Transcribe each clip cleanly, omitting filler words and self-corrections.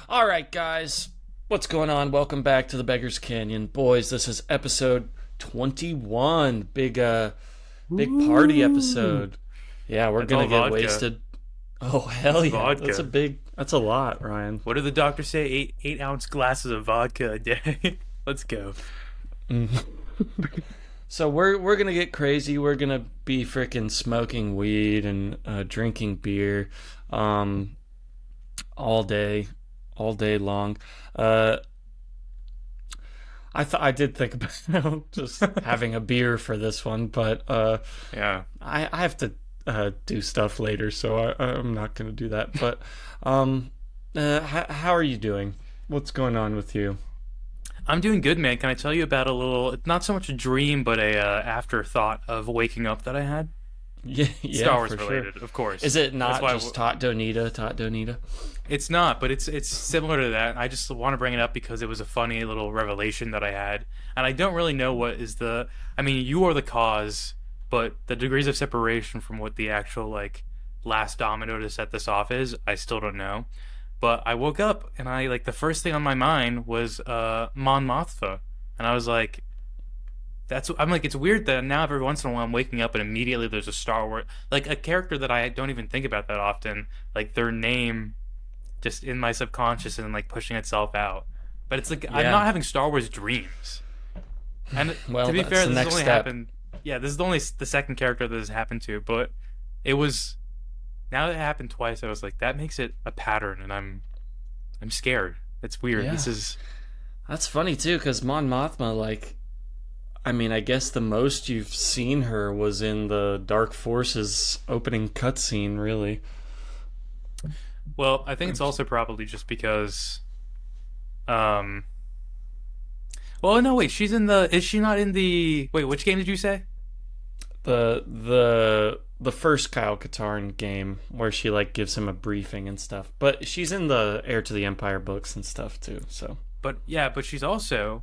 All right, guys, what's going on? Welcome back to the Beggar's Canyon, boys. This is episode 21. Big party Ooh, episode. Yeah, we're that's all gonna get vodka. wasted. Oh hell That's yeah, vodka. that's a lot, Ryan. What did the doctor say? Eight ounce glasses of vodka a day. Let's go. So we're gonna get crazy. We're gonna be freaking smoking weed and drinking beer, um, all day, all day long. Uh, I did think about just having a beer for this one, but Yeah. I have to do stuff later, so I'm not going to do that. But um, how are you doing? What's going on with you? I'm doing good, man. Can I tell you about a little, it's not so much a dream, but a afterthought of waking up that I had? Yeah, Star yeah, Wars for sure. related, of course. Is it That's not why just Tot Donita? Tot Donita? it's not, but it's similar to that. I just want to bring it up because it was a funny little revelation that I had. And I don't really know what is the, I mean, you are the cause, but the degrees of separation from what the actual like last domino to set this off is, I still don't know. But I woke up and I like the first thing on my mind was Mon Mothma. And I was like, I'm like, it's weird that now every once in a while I'm waking up and immediately there's a Star Wars, like a character that I don't even think about that often, like their name just in my subconscious and like pushing itself out. But it's like I'm Yeah. not having Star Wars dreams. And Well, to be that's fair, the this has next only step. happened. Yeah, this is only the second character that has happened to, but it was now that it happened twice. I was like, that makes it a pattern, and I'm scared. It's weird. Yeah, This is that's funny too, because Mon Mothma, like, I mean, I guess the most you've seen her was in the Dark Forces opening cutscene, really. well. I think it's also probably just because. Um. Well, no, wait. She's in the. Is she not in the? Wait, which game did you say? The first Kyle Katarn game where she like gives him a briefing and stuff. But she's in the Heir to the Empire books and stuff too. So But yeah, but she's also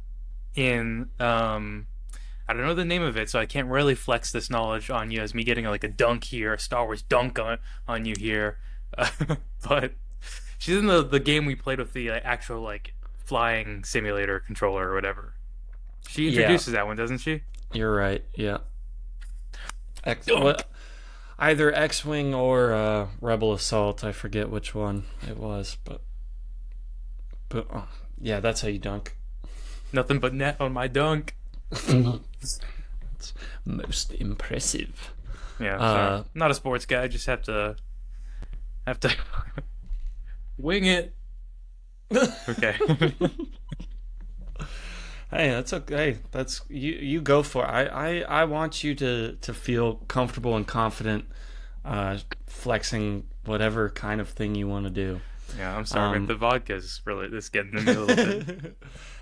in. I don't know the name of it, so I can't really flex this knowledge on you as me getting like a dunk here, a Star Wars dunk on you here. But she's in the game we played with the actual like flying simulator controller or whatever. She yeah, introduces that one, doesn't she? you're right. Yeah, Dunk. what either X-wing or Rebel Assault. I forget which one it was, but yeah, that's how you dunk. Nothing but net on my dunk. It's most impressive. Yeah, sorry. Uh, Not a sports guy. I just have to wing it. Okay. Hey, that's okay. That's you go for it. I want you to feel comfortable and confident, flexing whatever kind of thing you want to do. Yeah, I'm sorry, man. Um, The vodka's really this getting in me a little bit.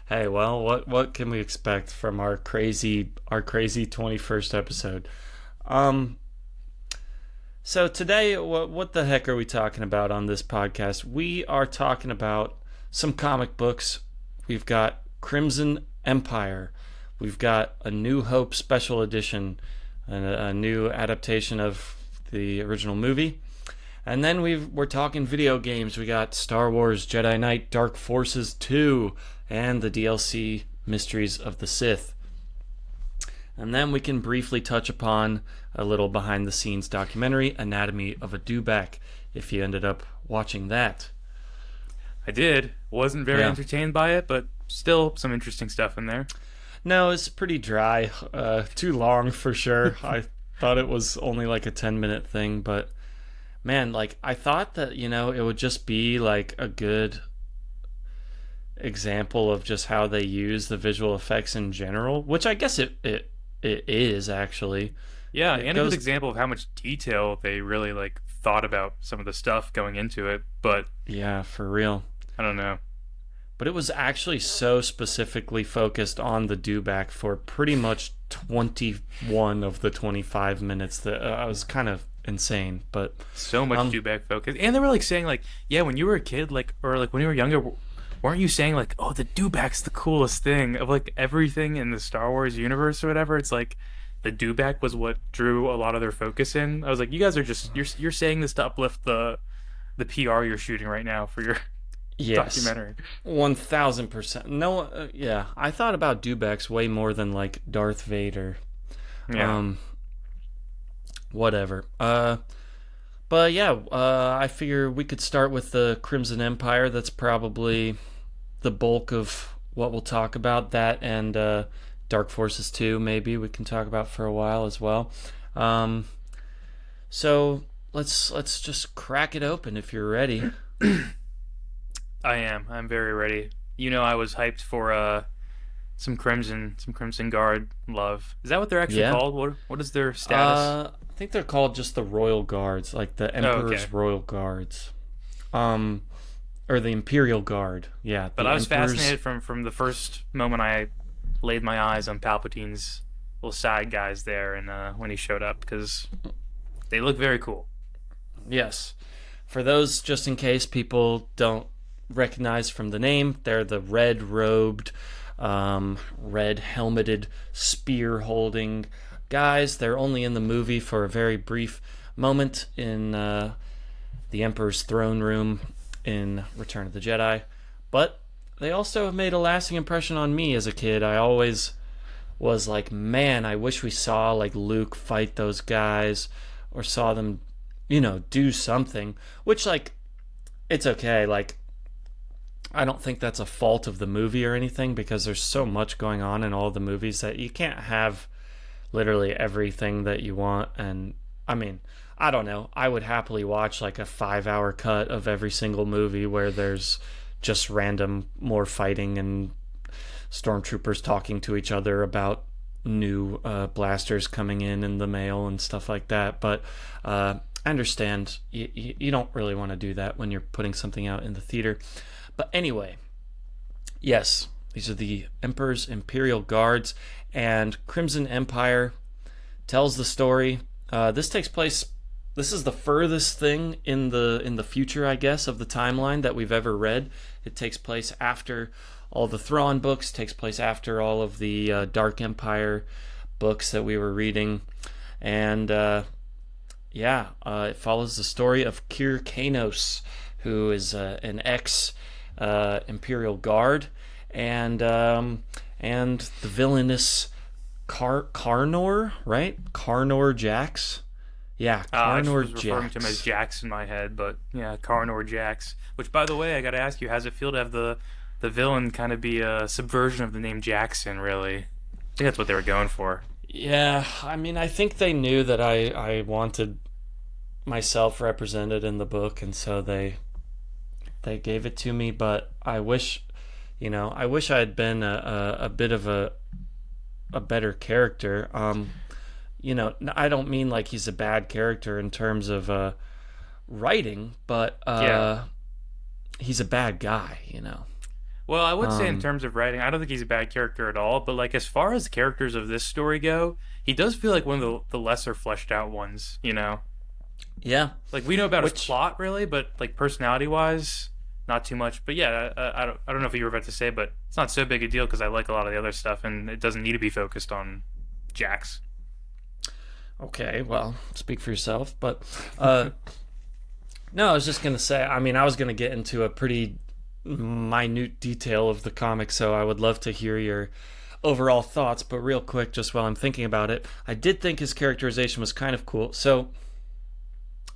hey, well, what can we expect from our crazy 21st episode? Um, so today, what the heck are we talking about on this podcast? We are talking about some comic books. We've got Crimson Empire. We've got a New Hope special edition, and a new adaptation of the original movie. And then we're talking video games. We got Star Wars Jedi Knight Dark Forces 2 and the DLC Mysteries of the Sith. And then we can briefly touch upon a little behind the scenes documentary, Anatomy of a Dewback, if you ended up watching that. I did. Wasn't very Yeah. entertained by it, but still some interesting stuff in there. No, it's pretty dry. Too long for sure. I thought it was only like a 10-minute thing, but man, like I thought that, it would just be like a good example of just how they use the visual effects in general, which I guess it is actually. Yeah, It and a good goes example of how much detail they really like thought about some of the stuff going into it, but Yeah, for real. I don't know. But it was actually so specifically focused on the Dewback for pretty much 21 of the 25 minutes that I was kind of insane. But So much um, Dewback focus. And they were like saying like, yeah, when you were a kid, like or like when you were younger, weren't you saying like, oh, the Dewback's the coolest thing of like everything in the Star Wars universe or whatever? It's like the Dewback was what drew a lot of their focus in. I was like, you guys are just you're saying this to uplift the PR you're shooting right now for your Yes, documentary. 1000%. No, yeah, I thought about Dewbacks way more than like Darth Vader. Yeah. Um, Whatever. But yeah, I figure we could start with the Crimson Empire. That's probably the bulk of what we'll talk about. That and Dark Forces 2, maybe we can talk about for a while as well. Um, so let's just crack it open if you're ready. I am. I'm very ready. I was hyped for some Crimson Guard love. Is that what they're actually Yeah. called? What is their status? I think they're called just the Royal Guards, like the Oh, okay. Emperor's Royal Guards. Um, or the Imperial Guard. Yeah, But the I was Emperor's. fascinated from the first moment I laid my eyes on Palpatine's little side guys there, and when he showed up, because they look very cool. Yes. For those, just in case people don't recognize from the name, they're the red robed, red helmeted, spear holding guys. They're only in the movie for a very brief moment in the Emperor's throne room in Return of the Jedi. But they also have made a lasting impression on me as a kid. I always was like, man, I wish we saw like Luke fight those guys or saw them, do something. Which, like, it's okay. Like, I don't think that's a fault of the movie or anything because there's so much going on in all the movies that you can't have literally everything that you want. And I mean, I don't know. I would happily watch like a 5 hour cut of every single movie where there's just random more fighting and stormtroopers talking to each other about new blasters coming in the mail and stuff like that. But I understand you don't really want to do that when you're putting something out in the theater. But anyway, yes, these are the Emperor's Imperial Guards, and Crimson Empire tells the story. This takes place. This is the furthest thing in the future, I guess, of the timeline that we've ever read. It takes place after all the Thrawn books. Takes place after all of the Dark Empire books that we were reading, and it follows the story of Kir Kanos, who is an ex Imperial Guard, and the villainous Karnor, right? Karnor Jax. Yeah, I just Karnor was referring to him as Jax. Jax in my head, but yeah, Karnor Jax. Which, by the way, I got to ask you, how's it feel to have the villain kind of be a subversion of the name Jackson? Really, I think that's what they were going for. Yeah, I mean, I think they knew that I wanted myself represented in the book, and so they gave it to me. But I wish I had been a bit of a better character. I don't mean like he's a bad character in terms of writing, but Yeah. he's a bad guy. Well, I would say in Um, terms of writing, I don't think he's a bad character at all. But like as far as the characters of this story go, he does feel like one of the lesser fleshed out ones. yeah, Like we know about his which plot really, but like personality wise, not too much. But yeah, I don't know if you were about to say, but it's not so big a deal because I like a lot of the other stuff, and it doesn't need to be focused on Jax. okay. Well, speak for yourself. But no, I was just gonna say. I mean, I was gonna get into a pretty minute detail of the comic, so I would love to hear your overall thoughts. But real quick, just while I'm thinking about it, I did think his characterization was kind of cool. So,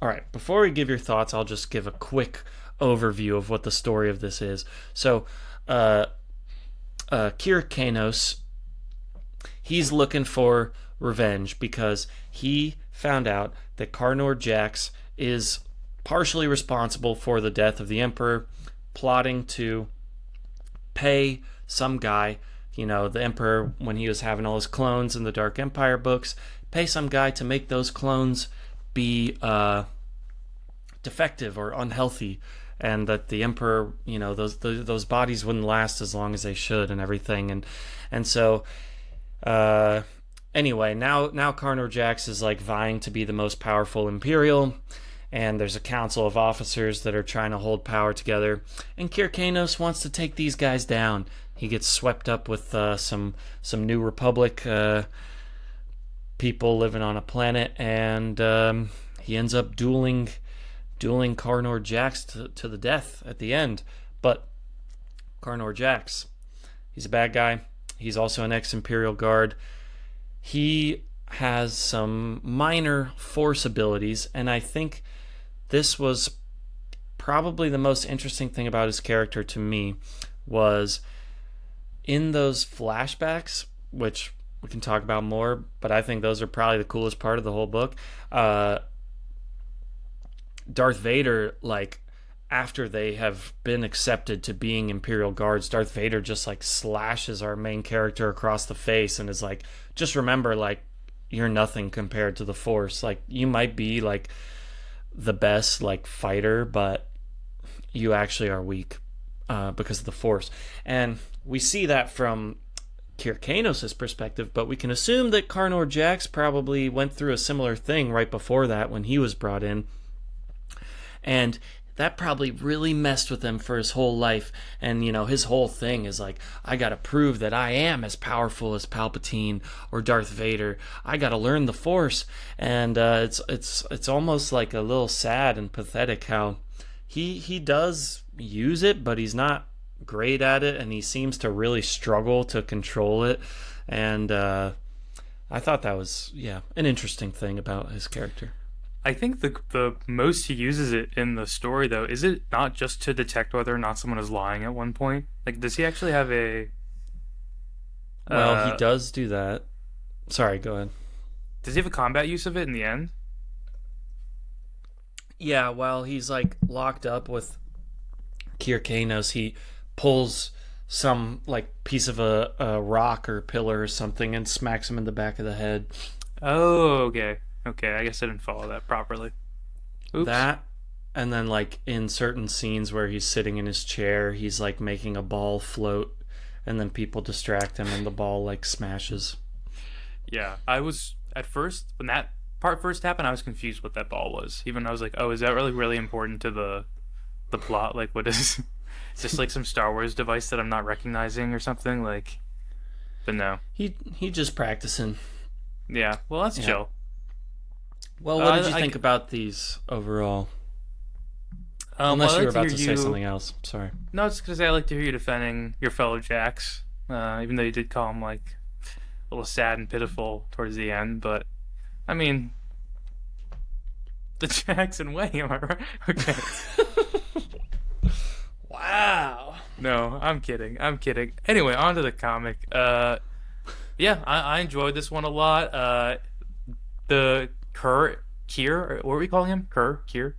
all right, before we give your thoughts, I'll just give a quick overview of what the story of this is. So, uh, Kir Kanos, he's looking for revenge because he found out that Karnor Jax is partially responsible for the death of the Emperor, plotting to pay some guy, the Emperor, when he was having all his clones in the Dark Empire books, pay some guy to make those clones be defective or unhealthy, and that the Emperor, those bodies wouldn't last as long as they should, and everything, and so anyway, now Karnor Jax is like vying to be the most powerful Imperial, and there's a council of officers that are trying to hold power together, and Kir Kanos wants to take these guys down. He gets swept up with some New Republic people living on a planet, and he ends up dueling Karnor Jax to the death at the end. But Karnor Jax, he's a bad guy. He's also an ex-Imperial Guard. He has some minor Force abilities, and I think this was probably the most interesting thing about his character to me was in those flashbacks, which we can talk about more, but I think those are probably the coolest part of the whole book. Darth Vader, like, after they have been accepted to being Imperial Guards, Darth Vader just like slashes our main character across the face and is like, just remember, like, you're nothing compared to the Force. Like, you might be like the best like fighter, but you actually are weak because of the Force. And we see that from Kir Kanos' perspective, but we can assume that Karnor Jax probably went through a similar thing right before that when he was brought in. And that probably really messed with him for his whole life. And, you know, his whole thing is like, I gotta prove that I am as powerful as Palpatine or Darth Vader. I gotta learn the Force. And it's almost like a little sad and pathetic how he does use it, but he's not great at it, and he seems to really struggle to control it. And I thought that was, an interesting thing about his character. I think the most he uses it in the story, though, is it not just to detect whether or not someone is lying at one point? Like, does he actually have a... Well, he does do that. Sorry, go ahead. Does he have a combat use of it in the end? Yeah, while he's, like, locked up with Kir Kanos, he pulls some, like, piece of a rock or pillar or something and smacks him in the back of the head. Oh, okay. Okay, I guess I didn't follow that properly. Oops. That, and then, like, in certain scenes where he's sitting in his chair, he's, like, making a ball float, and then people distract him, and the ball, like, smashes. Yeah, I was, at first, when that part first happened, I was confused what that ball was. Even I was like, oh, is that really, really important to the plot? Like, what is... Is this, like, some Star Wars device that I'm not recognizing or something? Like, but no. He just practicing. Yeah, well, that's chill. Well, what did you think about these overall? Unless you were about to say something else. Sorry. No, I was just going to say I like to hear you defending your fellow Jax, even though you did call him, like, a little sad and pitiful towards the end. But, I mean, the Jackson way, am I right? Okay. Wow. No, I'm kidding. Anyway, on to the comic. Yeah, I enjoyed this one a lot. The Kier, what were we calling him? Kier?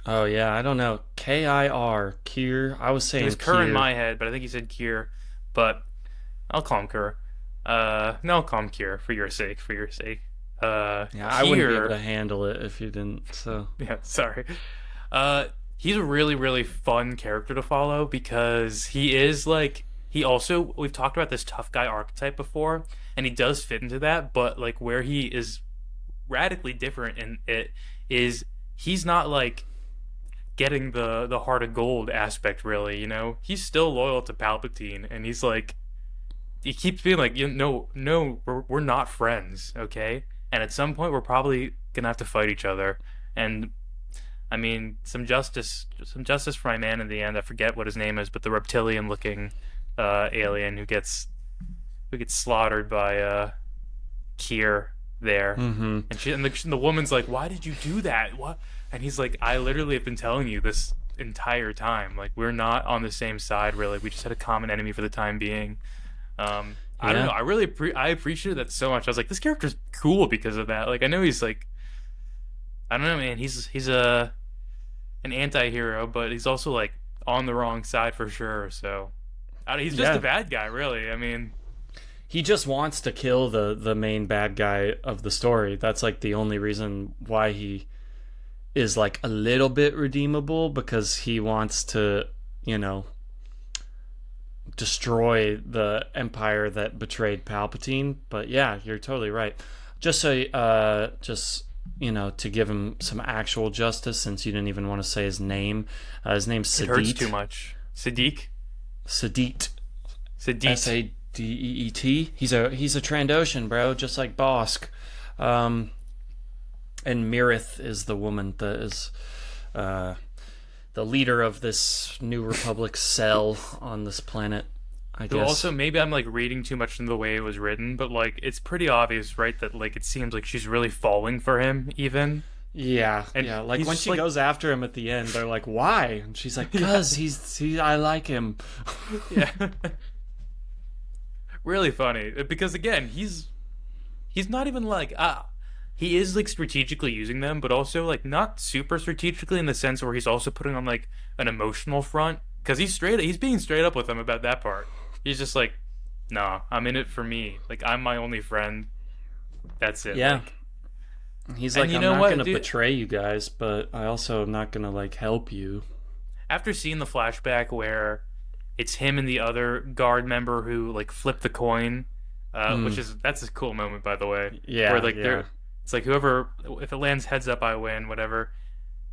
Oh, yeah, I don't know. K-I-R, Kier. I was saying It was Kerr in my head, but I think he said Kier. But I'll call him Kerr. No, I'll call him Kier for your sake. Yeah, I wouldn't be able to handle it if you didn't, so. Yeah, sorry. He's a really, really fun character to follow because he is, like, we've talked about this tough guy archetype before, and he does fit into that, but, like, where he is radically different in it is he's not, like, getting the heart of gold aspect, really, you know? He's still loyal to Palpatine, and he's, like, he keeps being like, no, we're not friends, okay? And at some point, we're probably gonna have to fight each other, and I mean, some justice for my man in the end. I forget what his name is, but the reptilian-looking alien who gets slaughtered by Kier there. Mm-hmm. And the woman's like, "Why did you do that? What?" And he's like, "I literally have been telling you this entire time. Like, we're not on the same side, really. We just had a common enemy for the time being." I don't know. I appreciated that so much. I was like, this character's cool because of that. Like, I know he's like, I don't know, man. He's an anti-hero, but he's also, like, on the wrong side for sure. So he's just a bad guy, really. I mean, he just wants to kill the main bad guy of the story. That's, like, the only reason why he is, like, a little bit redeemable, because he wants to, you know, destroy the empire that betrayed Palpatine. But yeah, you're totally right. Just so you know, to give him some actual justice, since you didn't even want to say his name. His name's Sadit. It hurts too much. Sadit. S-A-D-E-E-T. He's a Trandoshan, bro, just like Bosk. And Mirith is the woman that is the leader of this New Republic cell on this planet, I Though guess. also maybe I'm like reading too much into the way it was written, but like it's pretty obvious, right? That like it seems like she's really falling for him, even. Yeah, And yeah. Like he's when just she like, goes after him at the end, they're like, "Why?" And she's like, "Cause I like him." yeah, really funny. Because again, he's not even like he is like strategically using them, but also like not super strategically in the sense where he's also putting on like an emotional front because he's being straight up with them about that part. He's just like, nah, I'm in it for me. Like I'm my only friend. That's it. Yeah, Like, he's and like, you "I'm know not what, gonna dude? betray you guys, but I also am not gonna like help you." After seeing the flashback where it's him and the other guard member who like flip the coin, which Mm, is that's a cool moment by the way, where yeah, like yeah. it's like whoever if it lands heads up I win whatever,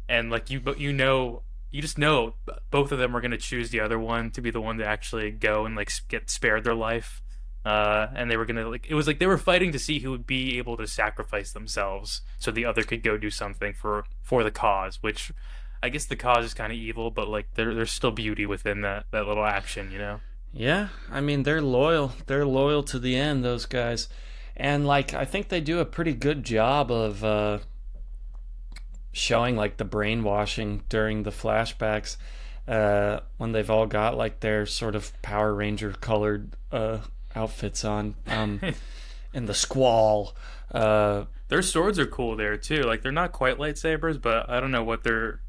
and like but you just know both of them are gonna choose the other one to be the one to actually go and like get spared their life. And they were gonna like it was like they were fighting to see who would be able to sacrifice themselves so the other could go do something for the cause, which I guess the cause is kind of evil, but like there's still beauty within that little action, you know? Yeah, I mean they're loyal. They're loyal to the end, those guys. And like I think they do a pretty good job of showing like the brainwashing during the flashbacks when they've all got like their sort of Power Ranger colored outfits on in the squall. Uh, Their swords are cool there too. Like they're not quite lightsabers, but I don't know what they're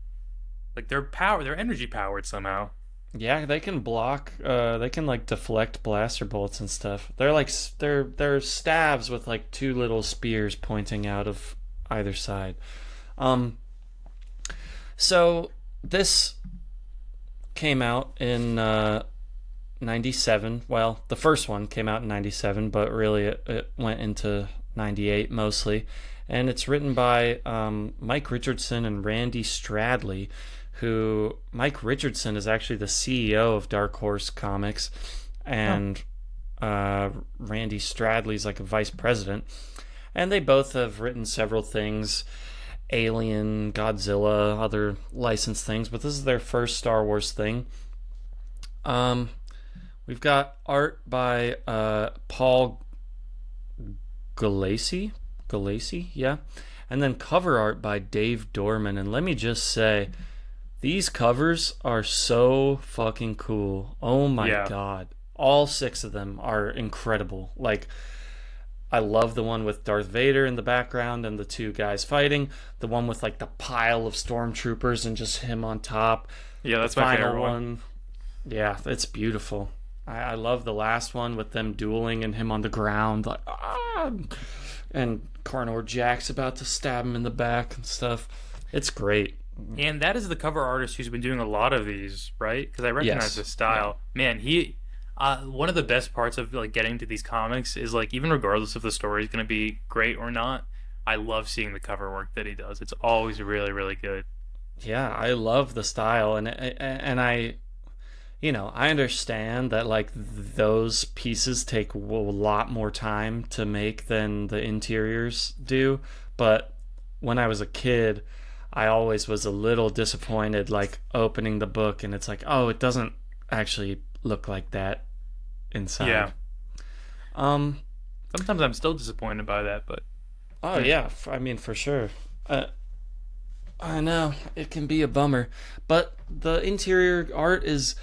like. They're energy powered somehow. yeah, they can block. They can like deflect blaster bolts and stuff. They're like they're stabs with like two little spears pointing out of either side. Um, so this came out in 97. Well, the first one came out in 97, but really it went into 98 mostly. And it's written by Mike Richardson and Randy Stradley, who Mike Richardson is actually the CEO of Dark Horse Comics, Huh. and Randy Stradley's like a vice president. And they both have written several things, Alien, Godzilla, other licensed things, but this is their first Star Wars thing. Um, we've got art by Paul Galassi, yeah, and then cover art by Dave Dorman. And let me just say, these covers are so fucking cool. Oh my Yeah. god, all six of them are incredible. Like, I love the one with Darth Vader in the background and the two guys fighting. The one with like the pile of stormtroopers and just him on top. Yeah, The that's my final favorite one. one, yeah, it's beautiful. I love the last one with them dueling and him on the ground, like ah, and Carnor Jack's about to stab him in the back and stuff. It's great. And that is the cover artist who's been doing a lot of these, right? Because I recognize Yes. the Yeah. style. Man, he one of the best parts of like getting to these comics is like even regardless if the story is going to be great or not, I love seeing the cover work that he does. It's always really, really good. Yeah, I love the style, and I, I understand that like those pieces take a lot more time to make than the interiors do, but when I was a kid, I always was a little disappointed like opening the book and it's like, "Oh, it doesn't actually look like that Yeah. inside." Um Sometimes I'm still disappointed by that, but oh yeah, I mean for sure. Uh, I know it can be a bummer, but the interior art is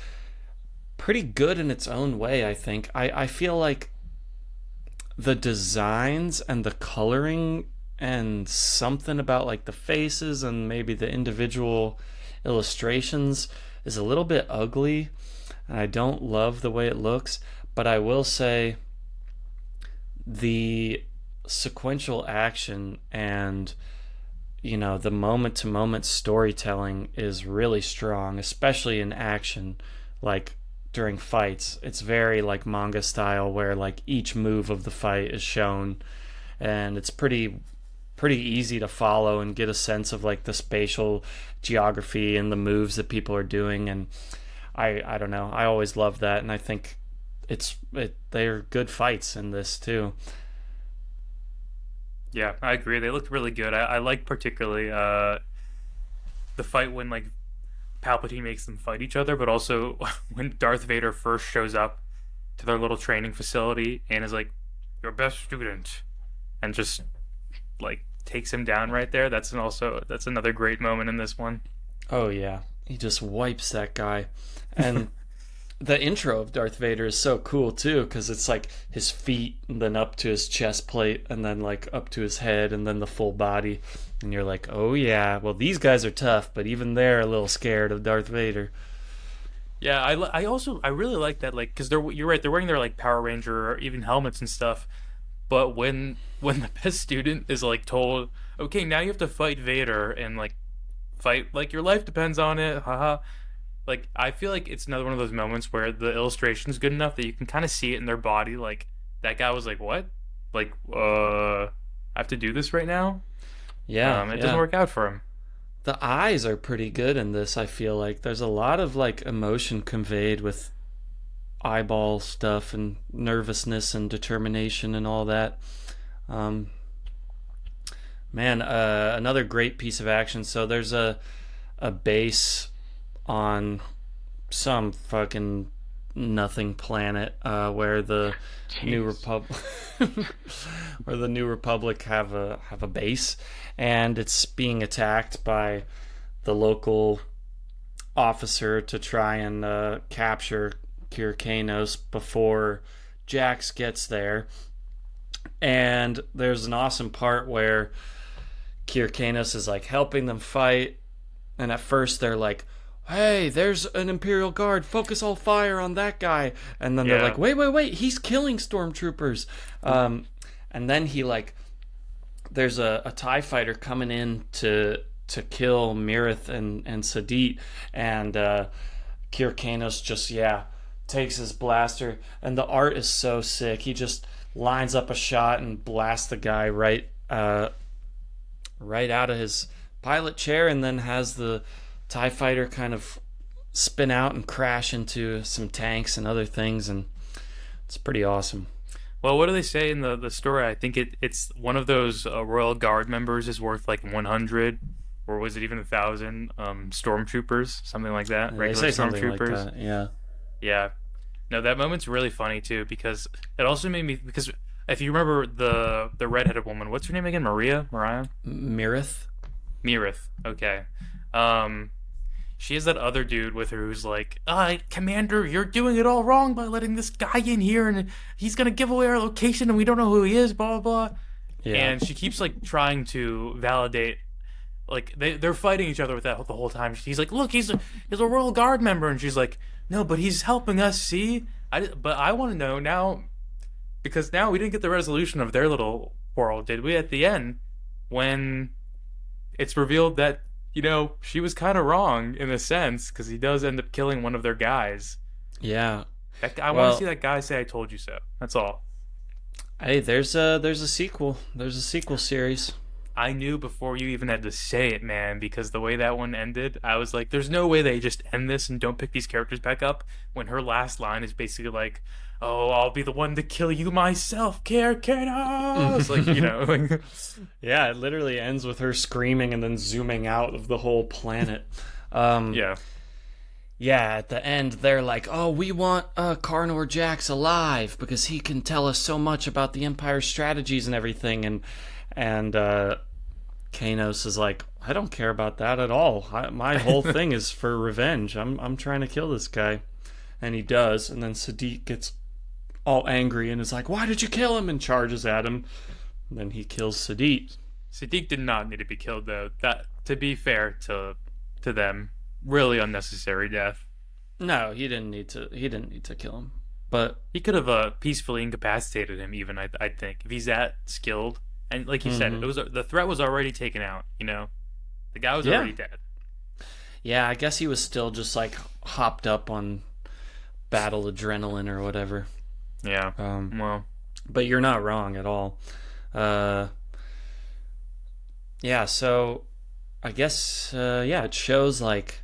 pretty good in its own way, I think. I feel like the designs and the coloring and something about like the faces and maybe the individual illustrations is a little bit ugly, and I don't love the way it looks, but I will say the sequential action and the moment to moment storytelling is really strong, especially in action, like during fights. It's very like manga style where like each move of the fight is shown, and it's pretty easy to follow and get a sense of like the spatial geography and the moves that people are doing. And I don't know, I always love that, and I think they're good fights in this too. yeah, I agree. They looked really good. I like particularly the fight when like Palpatine makes them fight each other, but also when Darth Vader first shows up to their little training facility and is like, "Your best student," and just like takes him down right there. That's another great moment in this one. Oh yeah, he just wipes that guy, and the intro of Darth Vader is so cool too, because it's like his feet, and then up to his chest plate, and then like up to his head, and then the full body, and you're like, oh yeah, well these guys are tough, but even they're a little scared of Darth Vader. Yeah, I really like that, like, because you're right, they're wearing their like Power Ranger or even helmets and stuff. But when the best student is like told, okay, now you have to fight Vader and like fight like your life depends on it, haha. Like I feel like it's another one of those moments where the illustration's good enough that you can kind of see it in their body. Like that guy was like, "What? Like, I have to do this right now." Yeah, It doesn't work out for him. the eyes are pretty good in this. I feel like there's a lot of like emotion conveyed with eyeball stuff and nervousness and determination and all that. Um, Man, another great piece of action. So there's a base on some fucking nothing planet where the New Republic where the New Republic have a base, and it's being attacked by the local officer to try and capture Kyrkanos before Jax gets there. And there's an awesome part where Kyrkanos is like helping them fight, and at first they're like, "Hey, there's an Imperial Guard. Focus all fire on that guy." And then they're like, "Wait, he's killing stormtroopers." And then he like, there's a TIE fighter coming in to kill Mirith and Sadit, and Kyrkanos just takes his blaster, and the art is so sick. He just lines up a shot and blasts the guy right out of his pilot chair, and then has the TIE fighter kind of spin out and crash into some tanks and other things, and it's pretty awesome. Well, what do they say in the story? I think it's one of those Royal Guard members is worth like 100, or was it even 1,000 stormtroopers, something like that. They Regular say something like stormtroopers. that, yeah. Yeah. No, that moment's really funny too, because it also made me, because if you remember the redheaded woman, what's her name again? Mariah? Mirith? Mirith. Okay. She has that other dude with her who's like, Commander, you're doing it all wrong by letting this guy in here, and he's gonna give away our location, and we don't know who he is, blah, blah, blah. Yeah. And she keeps, like, trying to validate, like, they're fighting each other with that the whole time. He's like, look, he's a Royal Guard member, and she's like, no, but he's helping us, see? But I want to know now, because now we didn't get the resolution of their little quarrel, did we, at the end, when it's revealed that, she was kind of wrong in a sense, because he does end up killing one of their guys. Yeah. I want to see that guy say, "I told you so." That's all. Hey, there's a sequel. There's a sequel series. I knew before you even had to say it, man, because the way that one ended, I was like, there's no way they just end this and don't pick these characters back up, when her last line is basically like, "Oh, I'll be the one to kill you myself, Kyrkanos." Like, Yeah, it literally ends with her screaming and then zooming out of the whole planet. Yeah, at the end, they're like, "Oh, we want Karnor Jax alive because he can tell us so much about the Empire's strategies and everything." And Kanos is like, "I don't care about that at all. My whole thing is for revenge. I'm trying to kill this guy." And he does, and then Sadit gets all angry and is like, "Why did you kill him?" and charges at him. And then he kills Sadit. Sadit did not need to be killed, though. That, to be fair to them, really unnecessary death. No, he didn't need to kill him. But he could have peacefully incapacitated him, even, I think, if he's that skilled. And like you said, the threat was already taken out. The guy was already dead. Yeah, I guess he was still just like hopped up on battle adrenaline or whatever. Yeah. Well, but you're not wrong at all. Yeah. So I guess it shows like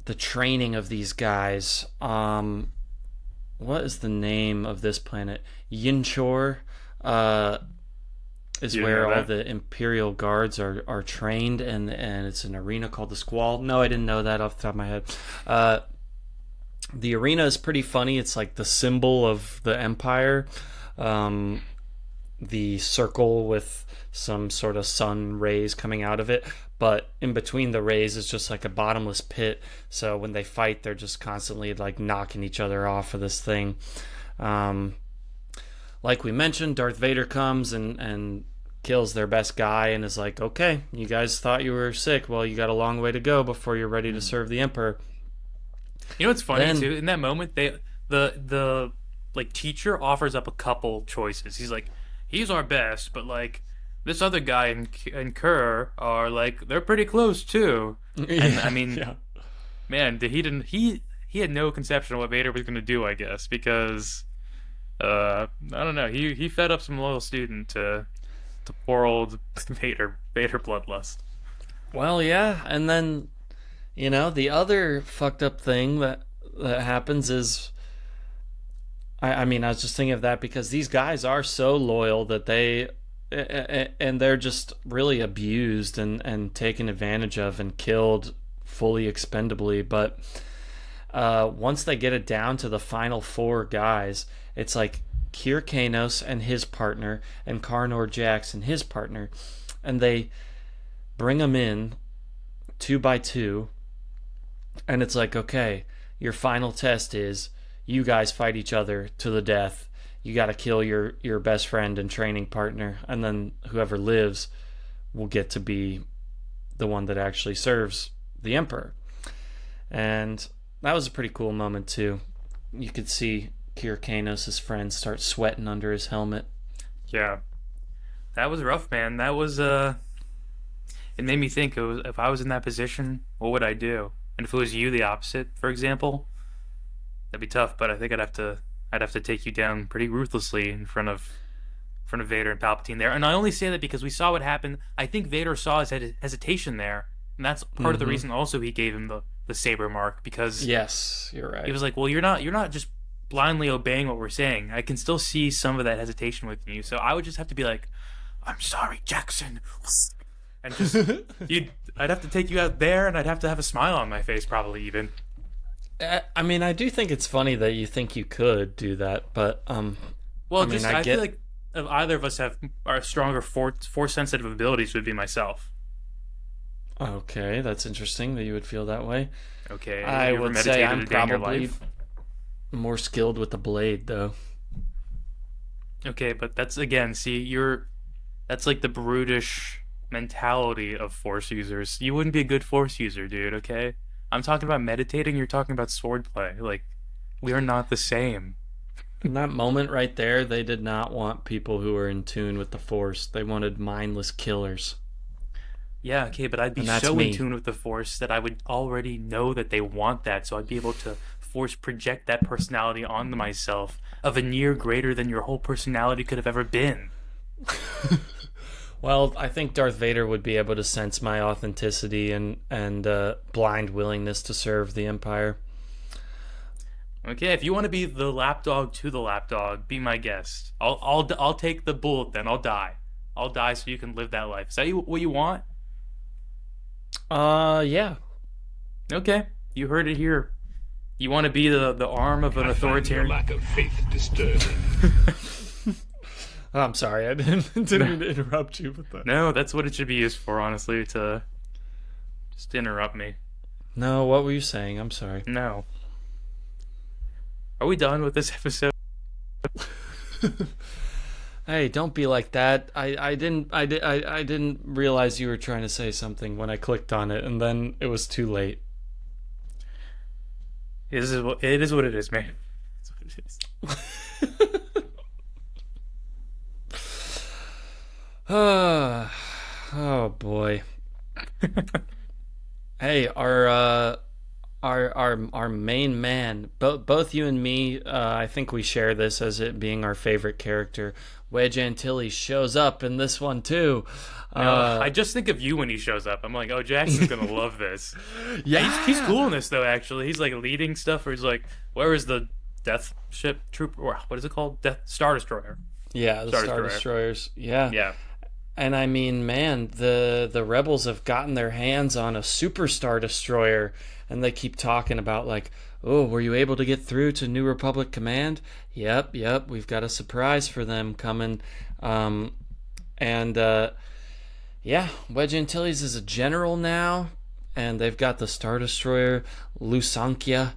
the training of these guys. What is the name of this planet? Yinchor. is You didn't where know all that? the Imperial guards are trained, and it's an arena called the Squall. No, I didn't know that off the top of my head. Uh, the arena is pretty funny. It's like the symbol of the Empire. Um, the circle with some sort of sun rays coming out of it, but in between the rays is just like a bottomless pit. So when they fight, they're just constantly like knocking each other off of this thing. Um, like we mentioned, Darth Vader comes and kills their best guy and is like, okay, you guys thought you were sick. Well, you got a long way to go before you're ready to serve the Emperor. You know what's funny Then, too? In that moment, the like teacher offers up a couple choices. He's like, he's our best, but like this other guy and Kerr are like they're pretty close too. And I yeah, mean, yeah. man, he had no conception of what Vader was gonna do, I guess, because I don't know, he fed up some loyal student to poor old Vader bloodlust. Well, yeah, and then the other fucked up thing that happens is, I mean, I was just thinking of that because these guys are so loyal that and they're just really abused and taken advantage of and killed fully expendably. But once they get it down to the final four guys, it's like Kir Kanos and his partner and Karnor Jax and his partner, and they bring them in two by two, and it's like, okay, your final test is you guys fight each other to the death. You got to kill your best friend and training partner, and then whoever lives will get to be the one that actually serves the Emperor. And that was a pretty cool moment too. You could see Kir Kanos' friends start sweating under his helmet. Yeah, that was rough, man. That was it made me think, if I was in that position, what would I do? And if it was you, the opposite, for example, that'd be tough. But I think I'd have to take you down pretty ruthlessly in front of Vader and Palpatine there. And I only say that because we saw what happened. I think Vader saw his hesitation there, and that's part of the reason also he gave him the saber mark, because Yes, you're he right. was like, well, you're not just blindly obeying what we're saying. I can still see some of that hesitation within you. So I would just have to be like, I'm sorry, Jackson. And just I'd have to take you out there, and I'd have to have a smile on my face, probably even. I mean, I do think it's funny that you think you could do that, but Well, I mean, I I feel get. like if either of us have are stronger force sensitive abilities, would be myself. Okay, that's interesting that you would feel that way. Okay, I have you ever would say meditated I'm a day in your probably life? more skilled with the blade, though. Okay, but that's again, see, that's like the brutish mentality of force users. You wouldn't be a good force user, dude, okay? I'm talking about meditating, you're talking about swordplay. Like, we are not the same. In that moment right there, they did not want people who were in tune with the Force. They wanted mindless killers. Yeah, okay, but I'd be And that's so in me. tune with the force that I would already know that they want that, so I'd be able to force project that personality onto myself, a veneer greater than your whole personality could have ever been. Well, I think Darth Vader would be able to sense my authenticity and blind willingness to serve the Empire. Okay, if you want to be the lapdog to the lapdog, be my guest. I'll take the bullet then. I'll die. I'll die so you can live that life. Is that what you want? Yeah. Okay, you heard it here. You want to be the arm of an I find your authoritarian? lack of faith disturbing. Oh, I'm sorry, I didn't mean to interrupt you with that. No, that's what it should be used for, honestly, to just interrupt me. No, what were you saying? I'm sorry. No. Are we done with this episode? Hey, don't be like that. I didn't realize you were trying to say something when I clicked on it, and then it was too late. It is what it is, man. It's what it is. Oh boy. Hey, our main man, both you and me, I think we share this as it being our favorite character. Wedge Antilles shows up in this one too. I just think of you when he shows up. I'm like, oh, Jackson's gonna love this. Yeah, He's cool in this though. Actually, he's like leading stuff. Where he's like, where is the Death Ship Troop? Or what is it called? Death Star Destroyer. Yeah, the Star Star Destroyer. Destroyers. Yeah. Yeah. And I mean, man, the rebels have gotten their hands on a superstar destroyer, and they keep talking about like, oh, were you able to get through to New Republic Command? Yep, we've got a surprise for them coming. And yeah, Wedge Antilles is a general now, and they've got the Star Destroyer Lusankya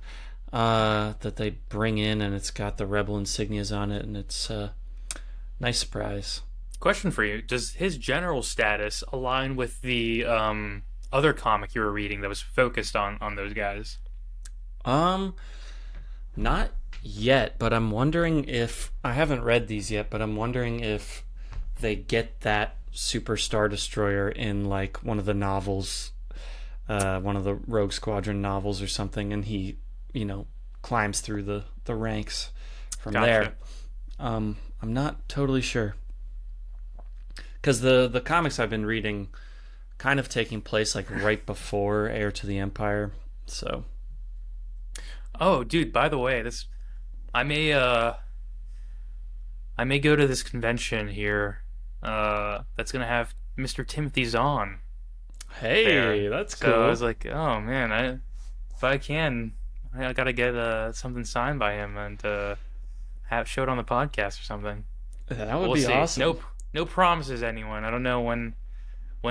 that they bring in, and it's got the rebel insignias on it, and it's a nice surprise. Question for you: does his general status align with the other comic you were reading that was focused on those guys? Um, Not yet, but I'm wondering if I haven't read these yet, but I'm wondering if they get that Super Star Destroyer in like one of the novels, one of the Rogue Squadron novels or something, and he, climbs through the ranks from Gotcha. there. I'm not totally sure because the comics I've been reading kind of taking place like right before Heir to the Empire, so. Oh, dude, by the way, this I may I may go to this convention here that's gonna have Mr. Timothy Zahn Hey, there. that's So I was cool. like, oh man, if I can, I gotta get something signed by him and have show it on the podcast or something. That would We'll be see. awesome. Nope, no promises, anyone. I don't know when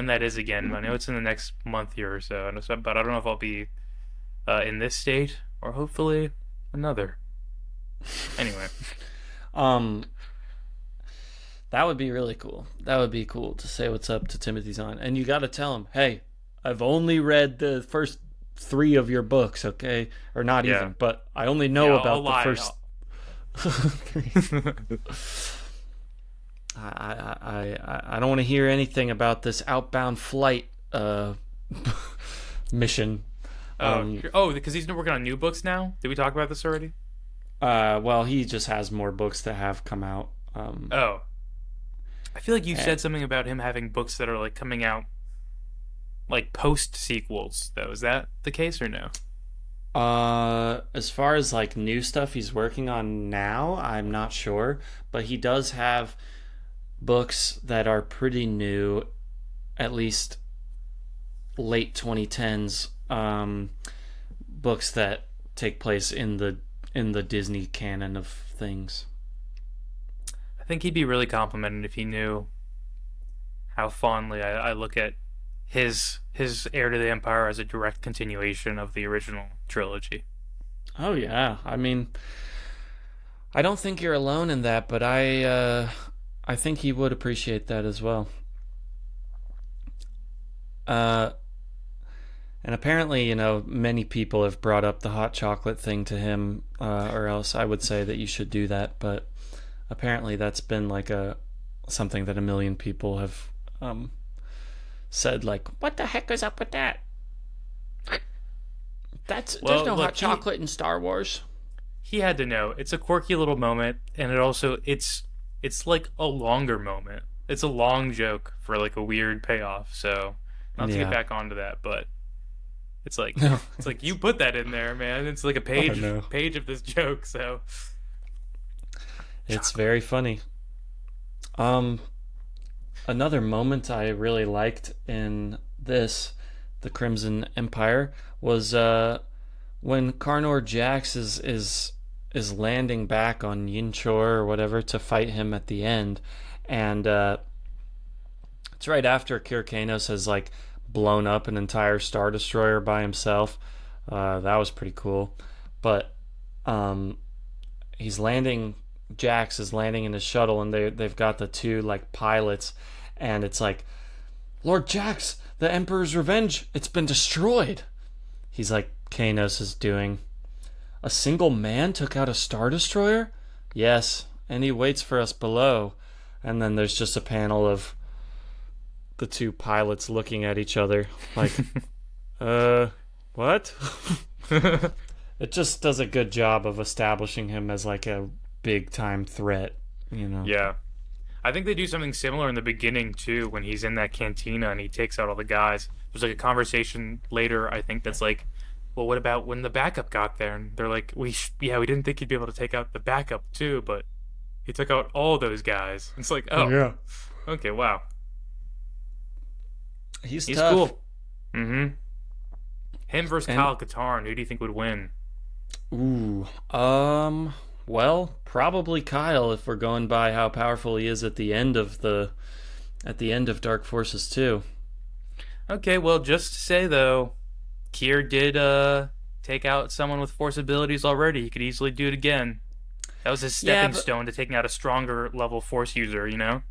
that is again. I know it's in the next month here or so, but I don't know if I'll be in this state or hopefully another. Anyway, Um, that would be really cool. That would be cool to say what's up to Timothy Zahn, and you got to tell him, hey, I've only read the first three of your books, okay, or not yeah, even, but I only yeah. know I'll about the lie. first. I don't want to hear anything about this outbound flight mission. Um, Because he's working on new books now. Did we talk about this already? well, he just has more books that have come out. Oh, I feel like you Eh, said something about him having books that are like coming out like post sequels. Though, is that the case or no? as far as like new stuff he's working on now, I'm not sure, but he does have books that are pretty new, at least late 2010s, books that take place in the Disney canon of things. I think he'd be really complimented if he knew how fondly I look at his Heir to the Empire as a direct continuation of the original trilogy. Oh yeah, I mean, I don't think you're alone in that, but I think he would appreciate that as well. Uh, and apparently, many people have brought up the hot chocolate thing to him, or else I would say that you should do that. But apparently, that's been like a something that a million people have said. Like, what the heck is up with that? There's Well, no hot look, chocolate in Star Wars. he had to know. It's a quirky little moment, and it's like a longer moment. It's a long joke for like a weird payoff. So not to get Yeah. back onto that, but it's like No. it's like you put that in there, man. It's like a Oh page no. page of this joke. So It's chocolate. very funny. Um, Another moment I really liked in this, the Crimson Empire, was when Carnor Jax is landing back on Yinchor or whatever to fight him at the end, and it's right after Kyrkanos has like blown up an entire Star Destroyer by himself. That was pretty cool, but um, he's landing. Jax is landing in his shuttle, and they've got the two like pilots, and it's like, Lord Jax, the Emperor's revenge, it's been destroyed. He's like, Kanos is doing. A single man took out a Star Destroyer? Yes, and he waits for us below. And then there's just a panel of the two pilots looking at each other, like, what? It just does a good job of establishing him as like a big time threat. Yeah. I think they do something similar in the beginning too, when he's in that cantina and he takes out all the guys. There's like a conversation later, I think, that's like, well, what about when the backup got there? And they're like, we didn't think he'd be able to take out the backup too, but he took out all those guys. It's like, oh, Yeah. okay, wow. He's He's tough. cool. Mm-hmm. Him versus And Kyle Katarn. Who do you think would win? ooh, well, probably Kyle if we're going by how powerful he is at the end of Dark Forces 2. Okay, well, just to say though, Kier did take out someone with force abilities already. He could easily do it again. That was his Yeah, stepping but stone to taking out a stronger level force user, you know?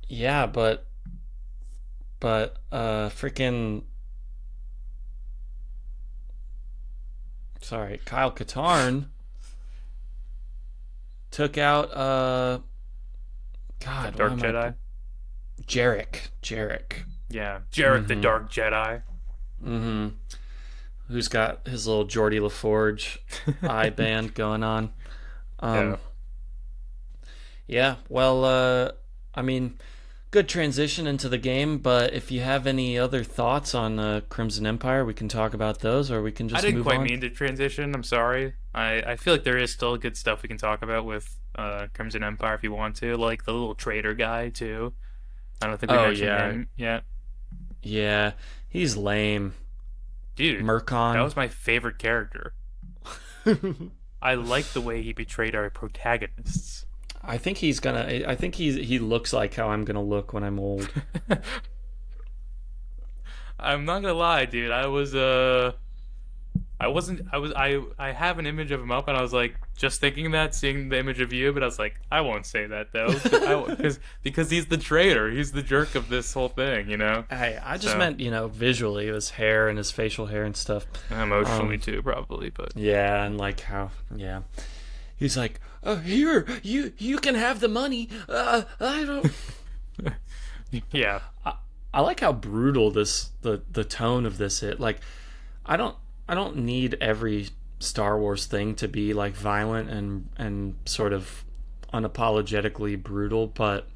yeah, but freaking sorry, Kyle Katarn took out The God, why Dark am I Jedi. Jarek. Yeah. Jarek the Mm-hmm. Dark Jedi. Mm-hmm. Who's got his little Geordie LaForge eye band going on. Yeah. Um yeah, well I mean good transition into the game, but if you have any other thoughts on Crimson Empire, we can talk about those or we can I just didn't move quite on. mean to transition. I'm sorry. I feel like there is still good stuff we can talk about with Crimson Empire if you want to, like the little trader guy too. I don't think we Oh mentioned yeah. him yet. Yeah, he's lame. Dude, that Murkon. was my favorite character. I like the way he betrayed our protagonists. I think he looks like how I'm gonna look when I'm old. I'm not gonna lie, dude. I wasn't I have an image of him up and I was like just thinking that seeing the image of you, but I was like I won't say that though because he's the traitor. He's the jerk of this whole thing, you know? Hey, I just So meant, visually, his hair and his facial hair and stuff. emotionally Um, too probably, but yeah, and like how, yeah. He's like, here, you can have the money. I don't. yeah. I like how brutal the tone of this is. Like, I don't I don't need every Star Wars thing to be like violent and sort of unapologetically brutal, but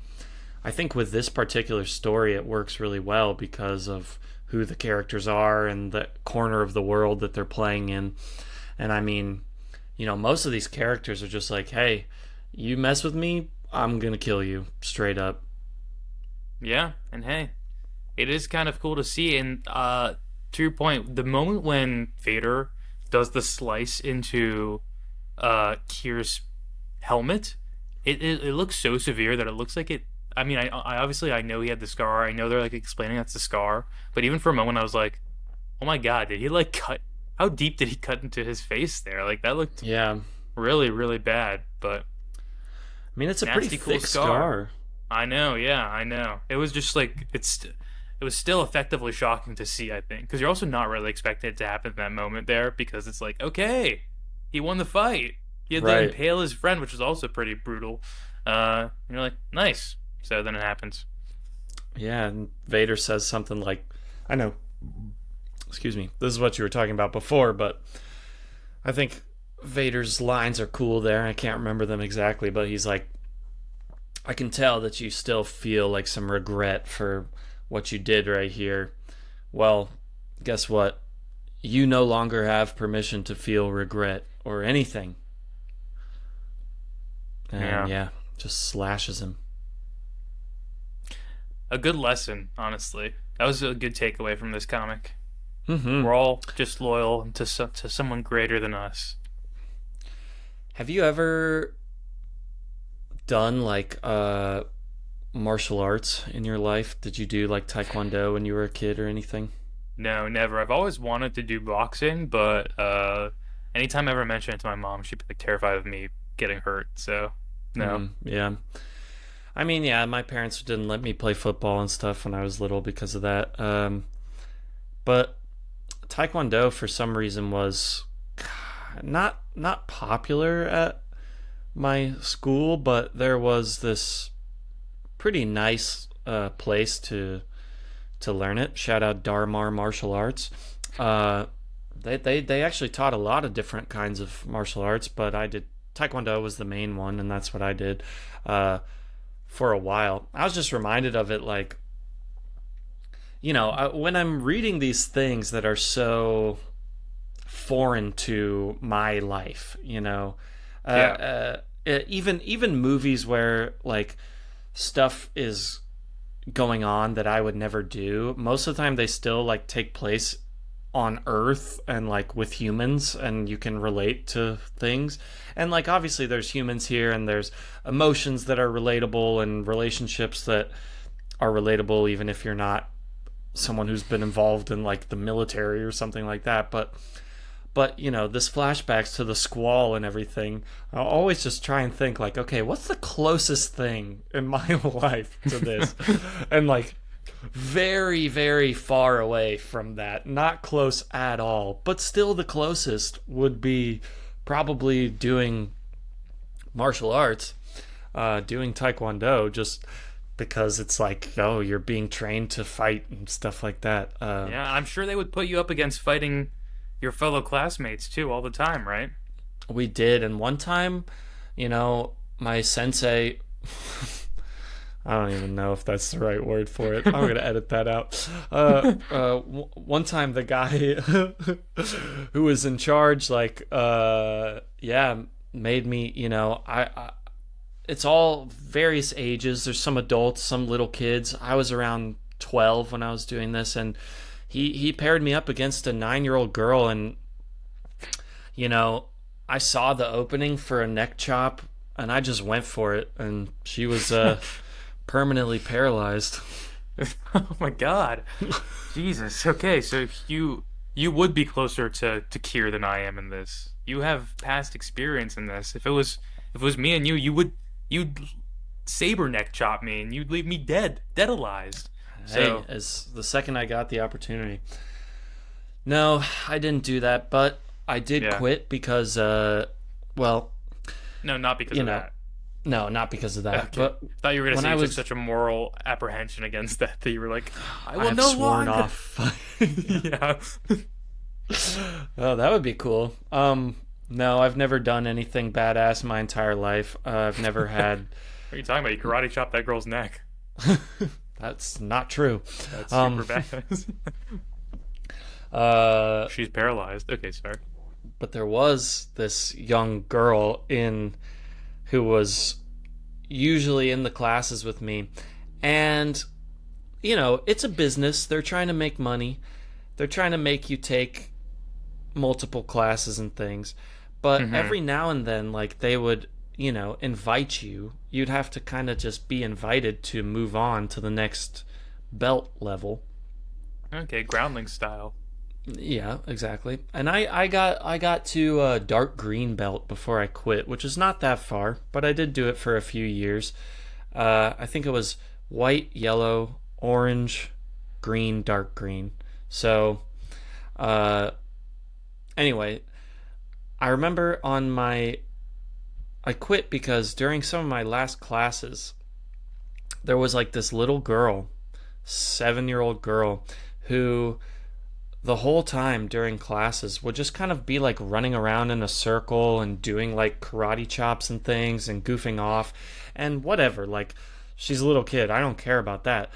I think with this particular story it works really well because of who the characters are and the corner of the world that they're playing in. And I mean, most of these characters are just like, "Hey, you mess with me, I'm going to kill you straight up." Yeah, and hey, it is kind of cool to see. And to your point, the moment when Vader does the slice into Kier's helmet, it looks so severe that it looks like it. I mean, I obviously I know he had the scar. I know they're like explaining that's the scar, but even for a moment, I was like, "Oh my God, did he like cut? How deep did he cut into his face there? Like that looked Yeah. really, really bad." But I mean, it's a pretty nasty, cool thick scar. scar. I know, yeah, I know. It was just like it was still effectively shocking to see, I think, because you're also not really expecting it to happen in that moment there, because it's like, okay, he won the fight. He had to Right. impale his friend, which was also pretty brutal. And you're like, nice. So then it happens. Yeah, and Vader says something like, I know, excuse me, this is what you were talking about before, but I think Vader's lines are cool there. I can't remember them exactly, but he's like, I can tell that you still feel like some regret for what you did right here. Well, guess what? You no longer have permission to feel regret or anything. And Yeah, yeah, just slashes him. a good lesson, honestly. That was a good takeaway from this comic. Mm-hmm. We're all just loyal to to someone greater than us. Have you ever done like martial arts in your life? Did you do like taekwondo when you were a kid or anything? No, never. I've always wanted to do boxing, but anytime I ever mention it to my mom, she'd be like terrified of me getting hurt. So, no. Yeah. I mean, yeah, my parents didn't let me play football and stuff when I was little because of that. But taekwondo for some reason was not popular at my school, but there was this pretty nice place to learn it. Shout out Dharmar Martial Arts. Uh, they actually taught a lot of different kinds of martial arts, but I did Taekwondo was the main one, and that's what I did for a while. I was just reminded of it, like when I'm reading these things that are so foreign to my life, Yeah. even movies where like stuff is going on that I would never do. Most of the time they still like take place on Earth and like with humans, and you can relate to things. And like obviously there's humans here, and there's emotions that are relatable and relationships that are relatable even if you're not someone who's been involved in like the military or something like that. But you know, this flashbacks to the squall and everything, I'll always just try and think like, okay, what's the closest thing in my life to this? And like very, very far away from that. Not close at all, but still the closest would be probably doing martial arts, doing taekwondo, just because it's like, oh, you're being trained to fight and stuff like that. Yeah, I'm sure they would put you up against fighting your fellow classmates too all the time, right? We did, and one time, you know, my sensei, I don't even know if that's the right word for it. I'm gonna edit that out. One time, the guy who was in charge, like, yeah, made me, you know, it's all various ages. There's some adults, some little kids. I was around 12 when I was doing this, and he paired me up against a 9-year-old girl, and you know, I saw the opening for a neck chop, and I just went for it, and she was permanently paralyzed. Oh my god. Jesus. Okay, so you would be closer to Kier than I am in this. You have past experience in this. If it was me and you'd saber neck chop me and you'd leave me deadalized. So Hey, as the second I got the opportunity. No, I didn't do that, but I did quit because well, no, not because you of know, that. no, not because of that. Okay. But Thought you were gonna when say I you was took such a moral apprehension against that you were like, I will I've no sworn longer. off. Yeah. Oh, that would be cool. No, I've never done anything badass my entire life. I've never had. What are you talking about? You karate chopped that girl's neck. That's not true. That's super badass. She's paralyzed. Okay, sorry. But there was this young girl who was usually in the classes with me, and you know, it's a business. They're trying to make money. They're trying to make you take multiple classes and things. But every now and then, like, they would, you know, invite you. You'd have to kind of just be invited to move on to the next belt level. Okay, groundling style. Yeah, exactly. And I got to dark green belt before I quit, which is not that far, but I did do it for a few years. I think it was white, yellow, orange, green, dark green. So, anyway, I remember I quit because during some of my last classes, there was like this little girl, 7-year-old girl, who the whole time during classes would just kind of be like running around in a circle and doing like karate chops and things and goofing off and whatever. Like, she's a little kid. I don't care about that.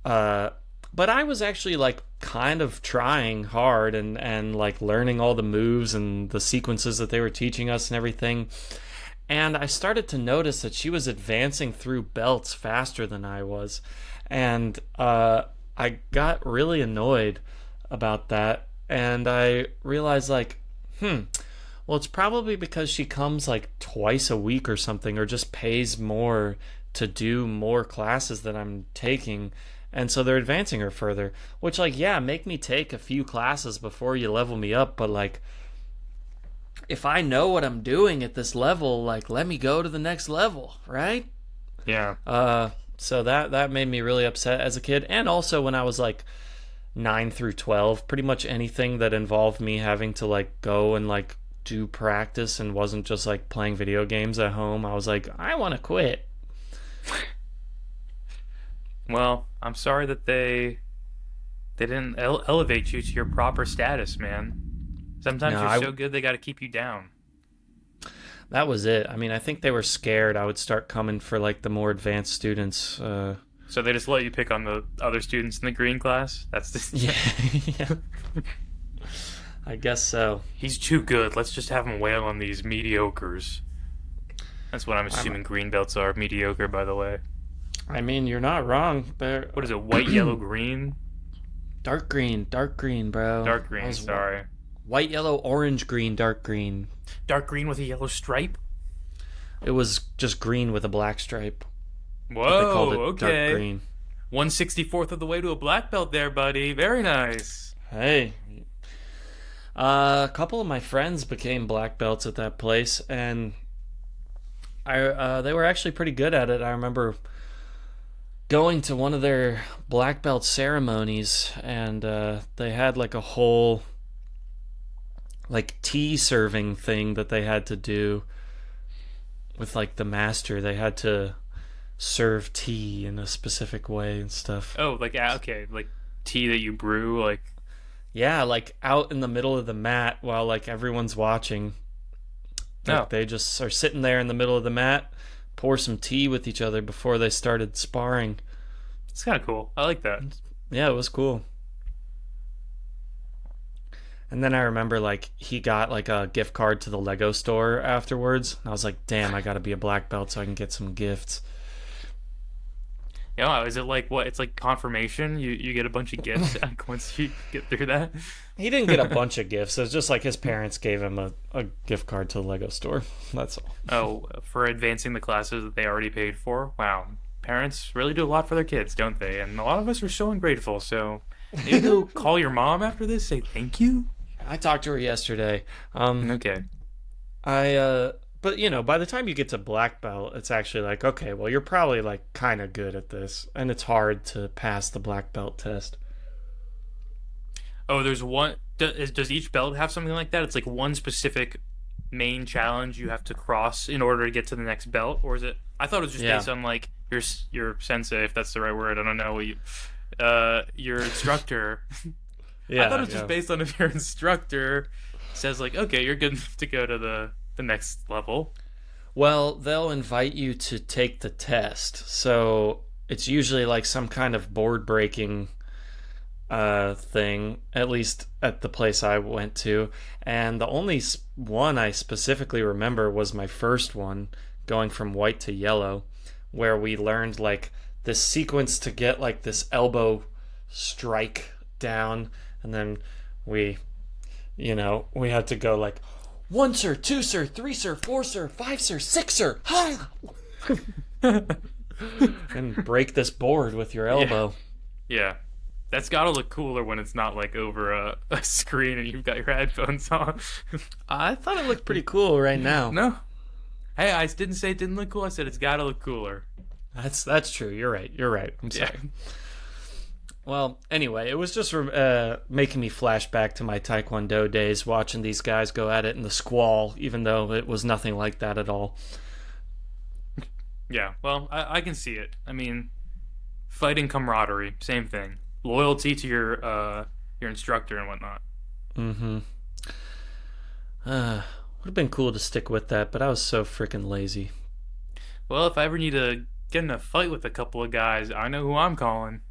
But I was actually like kind of trying hard and like learning all the moves and the sequences that they were teaching us and everything. And I started to notice that she was advancing through belts faster than I was. And I got really annoyed about that. And I realized like, well, it's probably because she comes like twice a week or something, or just pays more to do more classes that I'm taking. And so they're advancing her further, which, like, yeah, make me take a few classes before you level me up. But, like, if I know what I'm doing at this level, like, let me go to the next level, right? Yeah. So that made me really upset as a kid. And also when I was, like, 9 through 12, pretty much anything that involved me having to, like, go and, like, do practice and wasn't just, like, playing video games at home, I was like, I want to quit. Well, I'm sorry that they didn't elevate you to your proper status, man. Sometimes you're so good they got to keep you down. That was it. I mean, I think they were scared I would start coming for like the more advanced students. So they just let you pick on the other students in the green class? That's the yeah. I guess so. He's too good. Let's just have him wail on these mediocres. That's what I'm assuming green belts are. Mediocre, by the way. I mean, you're not wrong. They're What is it? White, yellow, green? dark green, bro. Dark That green. was Sorry. white, yellow, orange, green, dark green. Dark green with a yellow stripe. It was just green with a black stripe. But they called Whoa. it dark Okay. green. 1/64th of the way to a black belt there, buddy. Very nice. Hey. A couple of my friends became black belts at that place, and they were actually pretty good at it. I remember going to one of their black belt ceremonies, and they had like a whole like tea serving thing that they had to do with like the master. They had to serve tea in a specific way and stuff. Oh, like okay, like tea that you brew, like Yeah, like out in the middle of the mat while like everyone's watching. Like oh, they just are sitting there in the middle of the mat, pour some tea with each other before they started sparring. it's kind of cool. I like that. Yeah, it was cool. And then I remember like he got like a gift card to the Lego store afterwards. And I was like, damn, I gotta be a black belt so I can get some gifts. Yeah, is it like what? It's like confirmation. You get a bunch of gifts once you get through that. He didn't get a bunch of gifts. It was just like his parents gave him a gift card to the Lego store. That's all. Oh, for advancing the classes that they already paid for. Wow, parents really do a lot for their kids, don't they? And a lot of us are so ungrateful. So maybe go call your mom after this. Say thank you. I talked to her yesterday. Okay. But you know, by the time you get to black belt, it's actually like, okay, well, you're probably like kind of good at this, and it's hard to pass the black belt test. Oh, there's one. Does each belt have something like that? It's like one specific main challenge you have to cross in order to get to the next belt, or is it? I thought it was just Yeah. based on like your sensei, if that's the right word. I don't know. Your instructor. Yeah, I thought it was yeah. just based on if your instructor says like, okay, you're good enough to go to the next level. Well, they'll invite you to take the test, so it's usually like some kind of board breaking thing, at least at the place I went to. And the only one I specifically remember was my first one, going from white to yellow, where we learned like this sequence to get like this elbow strike down, and then we had to go like 1 sir, 2 sir, 3 sir, 4 sir, 5 sir, 6 sir, ha! And break this board with your elbow. Yeah. That's gotta look cooler when it's not like over a screen and you've got your headphones on. I thought it looked pretty cool right now. No. Hey, I didn't say it didn't look cool. I said it's gotta look cooler. That's true. You're right. I'm sorry. Yeah. Well, anyway, it was just making me flash back to my Taekwondo days, watching these guys go at it in the squall, even though it was nothing like that at all. Yeah, well, I can see it. I mean, fighting camaraderie, same thing. Loyalty to your instructor and whatnot. Mm-hmm. Would have been cool to stick with that, but I was so freaking lazy. Well, if I ever need to get in a fight with a couple of guys, I know who I'm calling.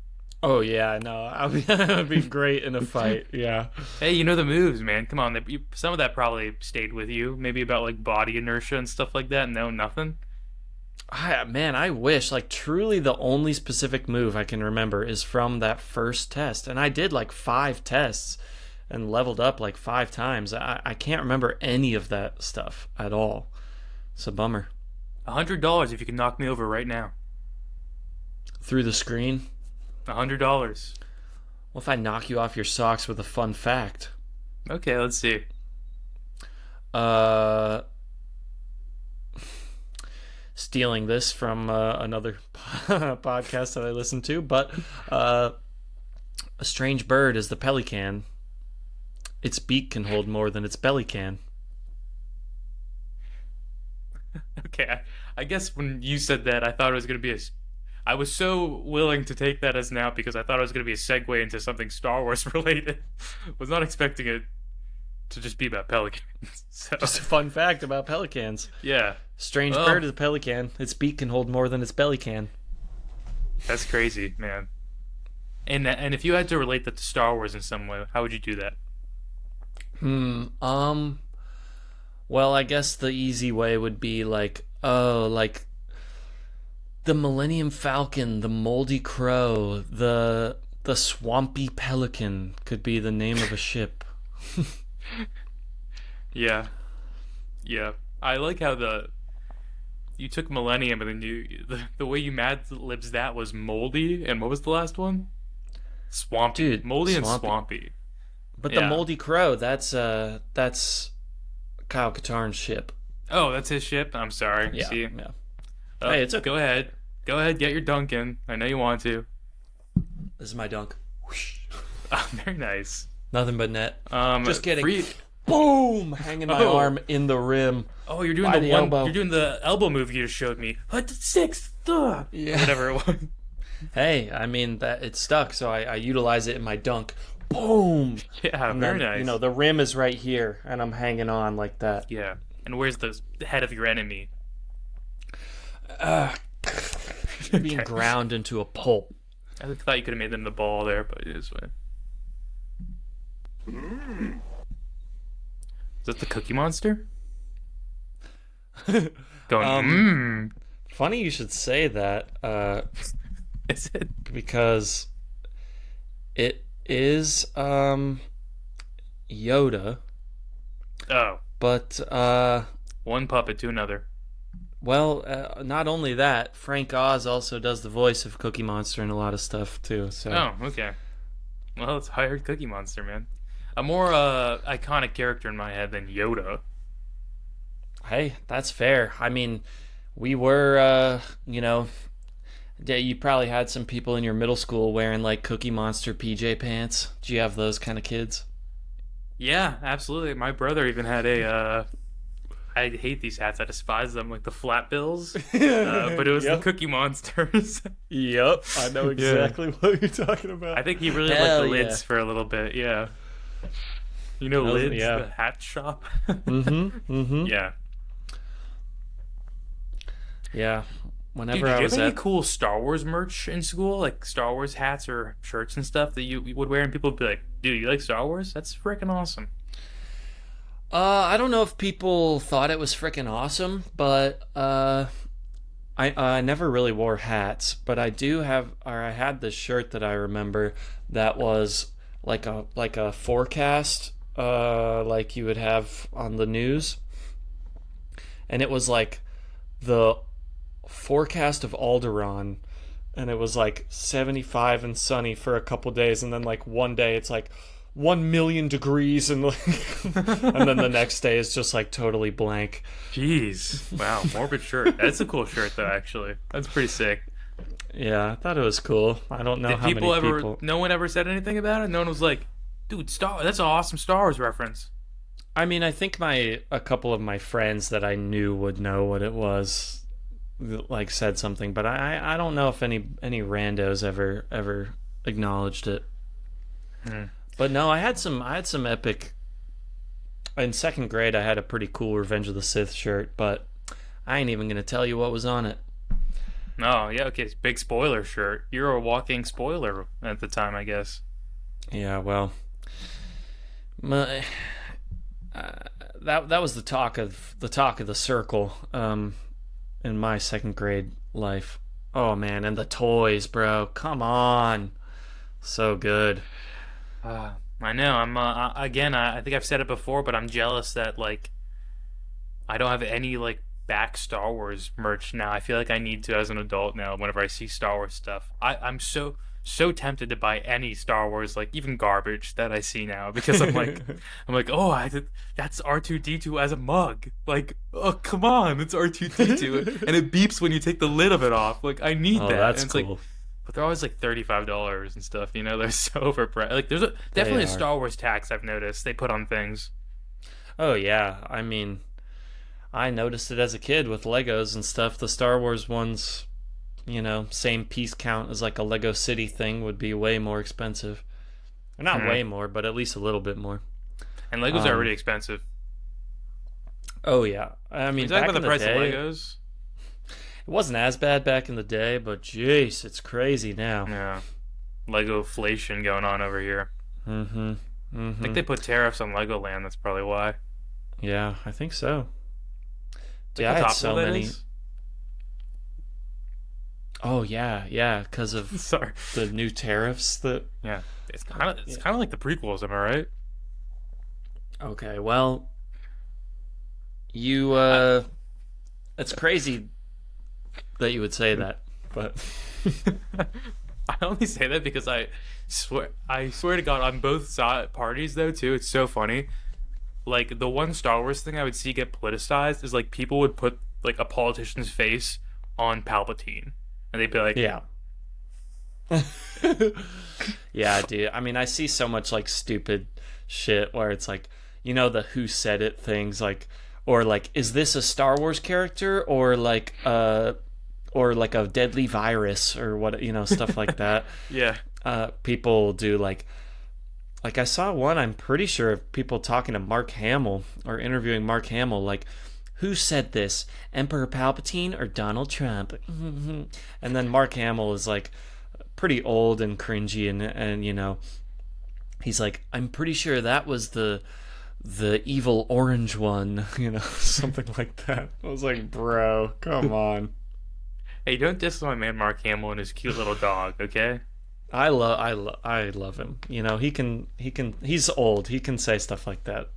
Oh yeah, no, I'd be great in a fight. Yeah. Hey, you know the moves, man. Come on, some of that probably stayed with you. Maybe about like body inertia and stuff like that. No, nothing. Man, I wish. Like, truly, the only specific move I can remember is from that first test, and I did like 5 tests and leveled up like 5 times. I can't remember any of that stuff at all. It's a bummer. $100 if you can knock me over right now. Through the screen. $100. What if I knock you off your socks with a fun fact? Okay, let's see. Stealing this from another podcast that I listen to, but a strange bird is the pelican. Its beak can hold more than its belly can. Okay, I guess when you said that, I thought it was going to be I was so willing to take that as an out because I thought it was going to be a segue into something Star Wars related. Was not expecting it to just be about pelicans. So, Just a fun fact about pelicans. yeah, Strange Well- bird is a pelican. Its beak can hold more than its belly can. that's crazy, man. And if you had to relate that to Star Wars in some way, how would you do that? Well, I guess the easy way would be like, oh, like The Millennium Falcon, the Moldy Crow, the Swampy Pelican could be the name of a ship. Yeah, yeah. I like how you took Millennium and then the way you Mad Libs that was moldy, and what was the last one? Swampy, Dude, moldy and Swampy. swampy. But the Yeah. Moldy Crow, that's Kyle Katarn's ship. Oh, that's his ship. I'm sorry. Yeah, See, yeah. oh, Hey, it's okay. go ahead, get your dunk in. I know you want to. This is my dunk. Whoosh. Oh, very nice. Nothing but net. Just kidding. Free... Boom! Hanging my Oh. arm in the rim. Oh, you're doing By the the one. elbow. You're doing the elbow move you just showed me. What the sixth? Yeah. Whatever it was. Hey, I mean that it stuck, so I utilize it in my dunk. Boom! Yeah, And very then, nice. You know, the rim is right here, and I'm hanging on like that. Yeah. And where's the head of your enemy? Being Okay. ground into a pulp. I thought you could have made them the ball there, but it is fine. Is that the Cookie Monster? Going, Funny you should say that, Is it? because it is Yoda, Oh, but one puppet to another. well, not only that, Frank Oz also does the voice of Cookie Monster in a lot of stuff too. So Oh, okay. Well, it's hired Cookie Monster, man. A more iconic character in my head than Yoda. hey, that's fair. I mean, we were, you probably had some people in your middle school wearing like Cookie Monster PJ pants. Do you have those kind of kids? Yeah, absolutely. My brother even had a. I hate these hats. I despise them, like the flat bills. But it was Yep. the Cookie Monsters. Yep, I know exactly what you're talking about. I think he really liked Hell the yeah. lids for a little bit. Yeah. You know, Those- lids, yeah. the hat shop. Mm-hmm. Yeah. Yeah. Dude, Whenever did I you was have any at cool Star Wars merch in school, like Star Wars hats or shirts and stuff that you would wear, and people would be like, "Dude, you like Star Wars? That's freaking awesome." I don't know if people thought it was freaking awesome, but I never really wore hats, but I do have, or I had this shirt that I remember that was like a forecast, like you would have on the news, and it was like the forecast of Alderaan, and it was like 75 and sunny for a couple days, and then like one day it's like 1,000,000 degrees, and like, and then the next day is just like totally blank. Jeez, wow, morbid shirt. That's a cool shirt though. Actually, that's pretty sick. Yeah, I thought it was cool. I don't know Did how people many ever? people. No one ever said anything about it. No one was like, "Dude, That's an awesome Star Wars reference." I mean, I think a couple of my friends that I knew would know what it was, like said something, but I don't know if any randos ever acknowledged it. But no, I had some epic. In second grade, I had a pretty cool Revenge of the Sith shirt, but I ain't even gonna tell you what was on it. Oh yeah, okay, it's big spoiler shirt. You're a walking spoiler at the time, I guess. Yeah, well, my, that was the talk of the circle in my second grade life. Oh man, and the toys, bro. Come on, so good. I know. I think I've said it before, but I'm jealous that like I don't have any like back Star Wars merch now. I feel like I need to as an adult now. Whenever I see Star Wars stuff, I'm so tempted to buy any Star Wars, like even garbage that I see now, because I'm like, oh, that's R2D2 as a mug. Like, oh come on, it's R2D2, and it beeps when you take the lid of it off. Like, I need Oh, that. that's And it's cool. like, but they're always like $35 and stuff. You know, they're so overpriced. Like, there's definitely a are. Star Wars tax I've noticed they put on things. Oh yeah, I mean, I noticed it as a kid with Legos and stuff. The Star Wars ones, same piece count as like a Lego City thing would be way more expensive. Or not way more, but at least a little bit more. And Legos are really expensive. Oh yeah, I mean, Is that back about in the price day, of Legos? it wasn't as bad back in the day, but jeez, it's crazy now. Yeah, Lego inflation going on over here. Mm-hmm. I think they put tariffs on Legoland. That's probably why. Yeah, I think so. Like Yeah, I how had so topical that many. is? Oh yeah, because of Sorry. the new tariffs that. Yeah, it's Yeah. kind of like the prequels. Am I right? Okay, well, you I, it's crazy that you would say that, but I only say that because I swear to God, on both side parties though too. It's so funny. Like the one Star Wars thing I would see get politicized is like people would put like a politician's face on Palpatine, and they'd be like, yeah. Yeah, dude. I mean, I see so much like stupid shit where it's like, the who said it things like, or like, is this a Star Wars character or like a deadly virus or what, stuff like that. yeah, People do like I saw one, I'm pretty sure, of people talking to Mark Hamill or interviewing Mark Hamill, like, who said this, Emperor Palpatine or Donald Trump? And then Mark Hamill is like pretty old and cringy, and he's like, I'm pretty sure that was the evil orange one, something like that. I was like, bro, come on. hey, don't diss my man Mark Hamill and his cute little dog, okay? I love him. He's old. He can say stuff like that.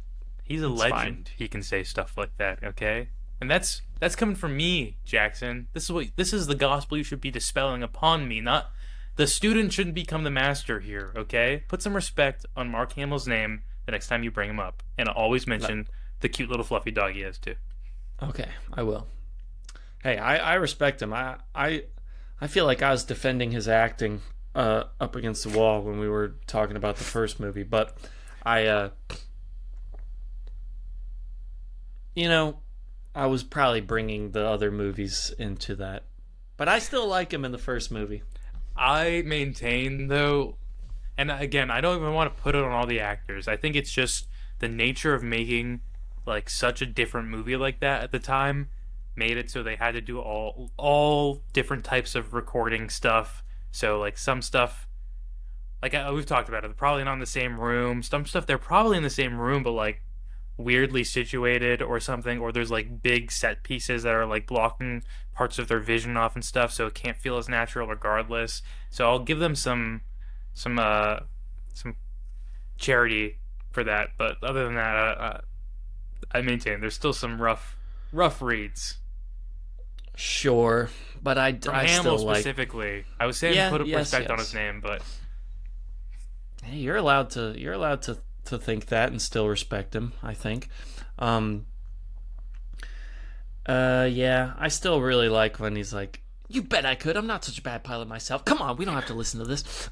He's a It's legend. fine. He can say stuff like that, okay? And that's coming from me, Jackson. This is the gospel you should be dispelling upon me, not the student shouldn't become the master here, okay? Put some respect on Mark Hamill's name the next time you bring him up, and always mention the cute little fluffy dog he has too. Okay, I will. Hey, I respect him. I feel like I was defending his acting up against the wall when we were talking about the first movie, but I I was probably bringing the other movies into that. But I still like him in the first movie. I maintain though, and again, I don't even want to put it on all the actors. I think it's just the nature of making like such a different movie like that at the time made it so they had to do all different types of recording stuff. So like some stuff, like we've talked about it, they're probably not in the same room. Some stuff they're probably in the same room, but like weirdly situated or something. Or there's like big set pieces that are like blocking parts of their vision off and stuff, so it can't feel as natural regardless. So I'll give them some charity for that. But other than that, I maintain there's still some rough reads. Sure, but From I Hamill still like. specifically. I was saying Yeah, put yes, respect on yes. his name, but Hey, you're allowed to think that and still respect him, I think. Um yeah, I still really like when he's like, "You bet I could. I'm not such a bad pilot myself. Come on, we don't have to listen to this."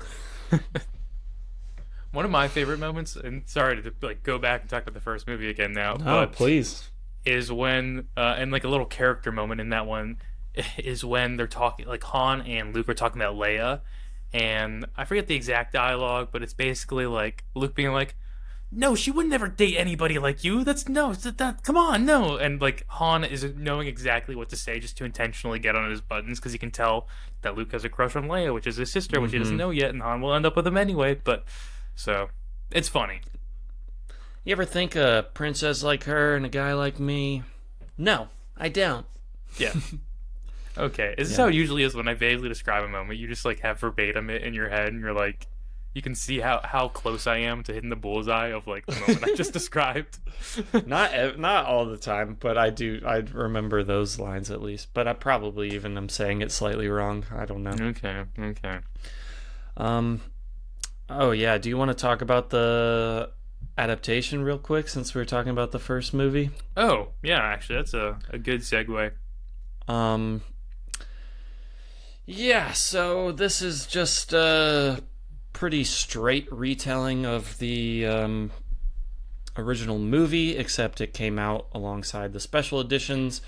one of my favorite moments, and sorry to like go back and talk about the first movie again now, No, but please. is when and like a little character moment in that one is when they're talking like Han and Luke are talking about Leia, and I forget the exact dialogue, but it's basically like Luke being like, no, she would never date anybody like you. That's no, that come on, no. And like Han is knowing exactly what to say just to intentionally get on his buttons because he can tell that Luke has a crush on Leia, which is his sister, which he doesn't know yet, and Han will end up with him anyway. But so it's funny. You ever think a princess like her and a guy like me? No, I don't. Yeah. Okay. Is this Yeah. how it usually is when I vaguely describe a moment? You just like have verbatim it in your head, and you're like, you can see how close I am to hitting the bullseye of like the moment I just described. Not all the time, but I do. I remember those lines at least. But I probably even am saying it slightly wrong. I don't know. Okay. Okay. Um. Oh yeah. Do you want to talk about the adaptation real quick since we were talking about the first movie? Oh yeah, actually that's a good segue. Um. Yeah. So this is just a pretty straight retelling of the original movie, except it came out alongside the special editions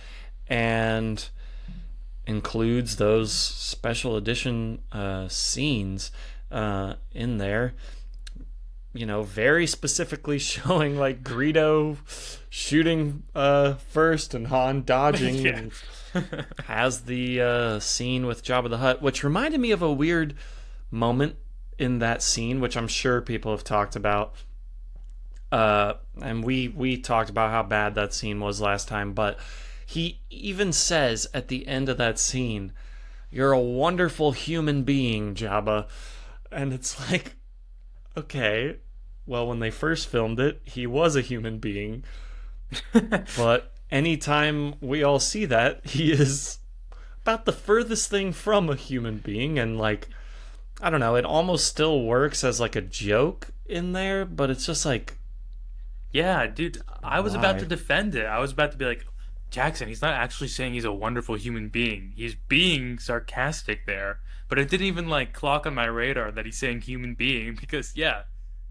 and includes those special edition scenes in there. Very specifically showing like Greedo shooting first and Han dodging. Yeah. And has the scene with Jabba the Hutt, which reminded me of a weird moment in that scene, which I'm sure people have talked about. And we talked about how bad that scene was last time, but he even says at the end of that scene, you're a wonderful human being, Jabba. And it's like, okay, well, when they first filmed it, he was a human being. But anytime we all see that, he is about the furthest thing from a human being. And, like, I don't know, it almost still works as, like, a joke in there, but it's just like, Yeah, dude, I was about to why? defend it. I was about to be like, Jackson, he's not actually saying he's a wonderful human being. He's being sarcastic there. But it didn't even like clock on my radar that he's saying human being because yeah,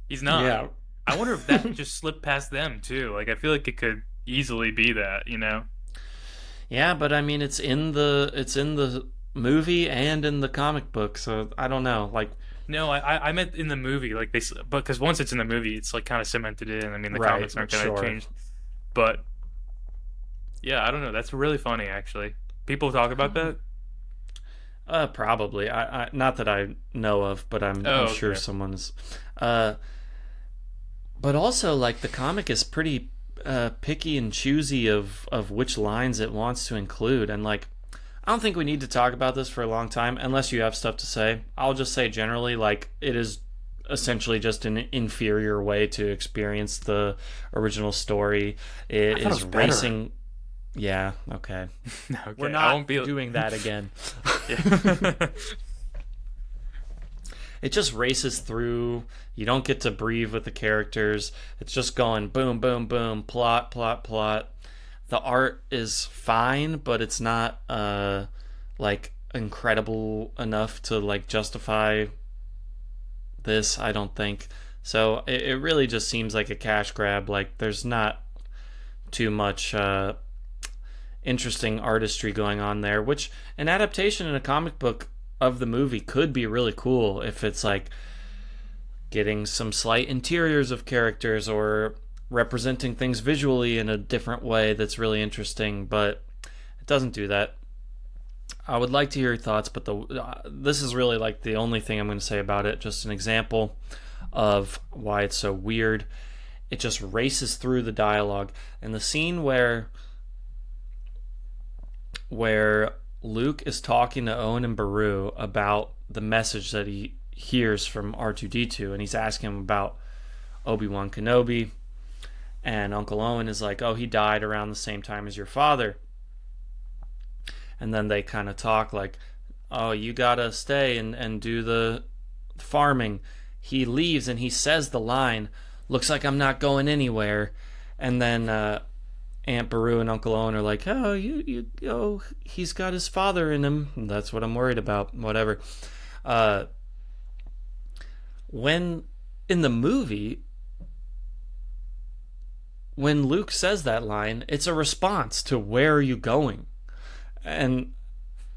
he's not. Yeah. I wonder if that just slipped past them too. Like I feel like it could easily be that, you know? Yeah, but I mean, it's in the movie and in the comic book, so I don't know. Like, No, I meant in the movie, like but because once it's in the movie, it's like kind of cemented in. I mean, the right, comics aren't gonna sure. change. But yeah, I don't know. That's really funny, actually. People talk about that. Probably. I not that I know of, but I'm Oh, sure okay. someone's. Uh, but also like the comic is pretty picky and choosy of which lines it wants to include, and like I don't think we need to talk about this for a long time unless you have stuff to say. I'll just say generally, like it is essentially just an inferior way to experience the original story. I It thought it is was better. racing. Yeah, okay. We're Okay, I not won't be. doing that again. Yeah. It just races through. You don't get to breathe with the characters. It's just going boom, boom, boom, plot, plot, plot. The art is fine, but it's not like incredible enough to like justify this, I don't think. So it really just seems like a cash grab. Like there's not too much interesting artistry going on there, which an adaptation in a comic book of the movie could be really cool if it's like getting some slight interiors of characters or representing things visually in a different way that's really interesting, but it doesn't do that. I would like to hear your thoughts, but this is really like the only thing I'm going to say about it. Just an example of why it's so weird. It just races through the dialogue, and the scene where Luke is talking to Owen and Beru about the message that he hears from R2D2, and he's asking him about Obi-Wan Kenobi, and Uncle Owen is like, oh, he died around the same time as your father. And then they kind of talk like, oh, you gotta stay and do the farming. He leaves and he says the line, looks like I'm not going anywhere. And then Aunt Beru and Uncle Owen are like, oh, oh, he's got his father in him. That's what I'm worried about. Whatever. Uh, when in the movie, when Luke says that line, it's a response to where are you going? And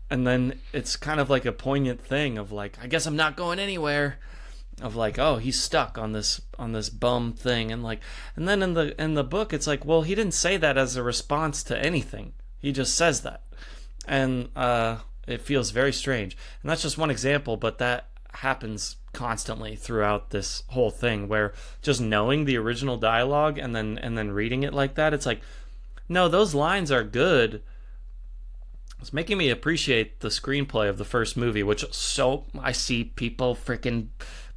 then it's kind of like a poignant thing of like, I guess I'm not going anywhere. Of like, oh, he's stuck on this bum thing, and then in the book, it's like, well, he didn't say that as a response to anything. He just says that, and it feels very strange. And that's just one example, but that happens constantly throughout this whole thing, where just knowing the original dialogue and then reading it like that, it's like, no, those lines are good. It's making me appreciate the screenplay of the first movie, which so I see people freaking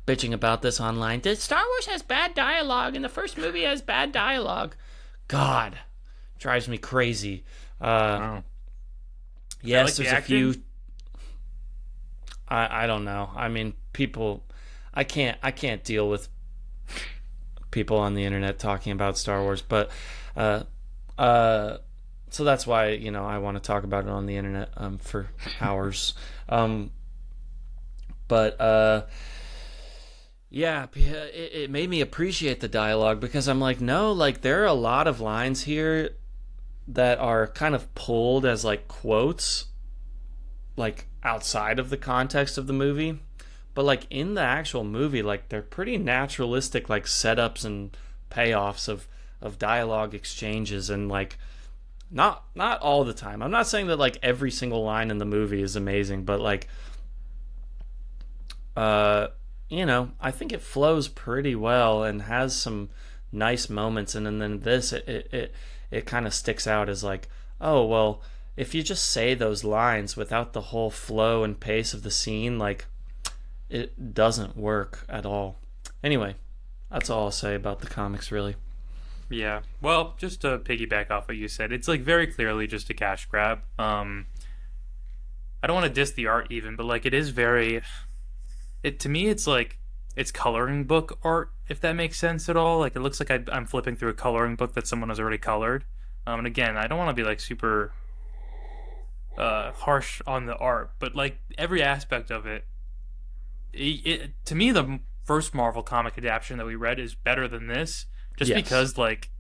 bitching about this online. Did Star Wars has bad dialogue and the first movie has bad dialogue? God, drives me crazy. Uh, Wow. I yes, like the there's a few. acting. I don't know. I mean, people. I can't deal with people on the internet talking about Star Wars, but uh, uh, so that's why I want to talk about it on the internet for hours. Um, but yeah, it made me appreciate the dialogue because I'm like, no, like there are a lot of lines here that are kind of pulled as like quotes, like outside of the context of the movie, but like in the actual movie, like they're pretty naturalistic, like setups and payoffs of dialogue exchanges, and like not all the time. I'm not saying that like every single line in the movie is amazing, but like uh I think it flows pretty well and has some nice moments, and then this it kind of sticks out as like, oh well, if you just say those lines without the whole flow and pace of the scene, like, it doesn't work at all. Anyway, that's all I'll say about the comics, really. Yeah. Well, just to piggyback off what you said, it's like very clearly just a cash grab. I don't want to diss the art even, but like it is very it to me it's like it's coloring book art, if that makes sense at all. Like it looks like I'm flipping through a coloring book that someone has already colored. And again, I don't want to be like super harsh on the art, but like every aspect of it to me the first Marvel comic adaptation that we read is better than this, just Yes. because like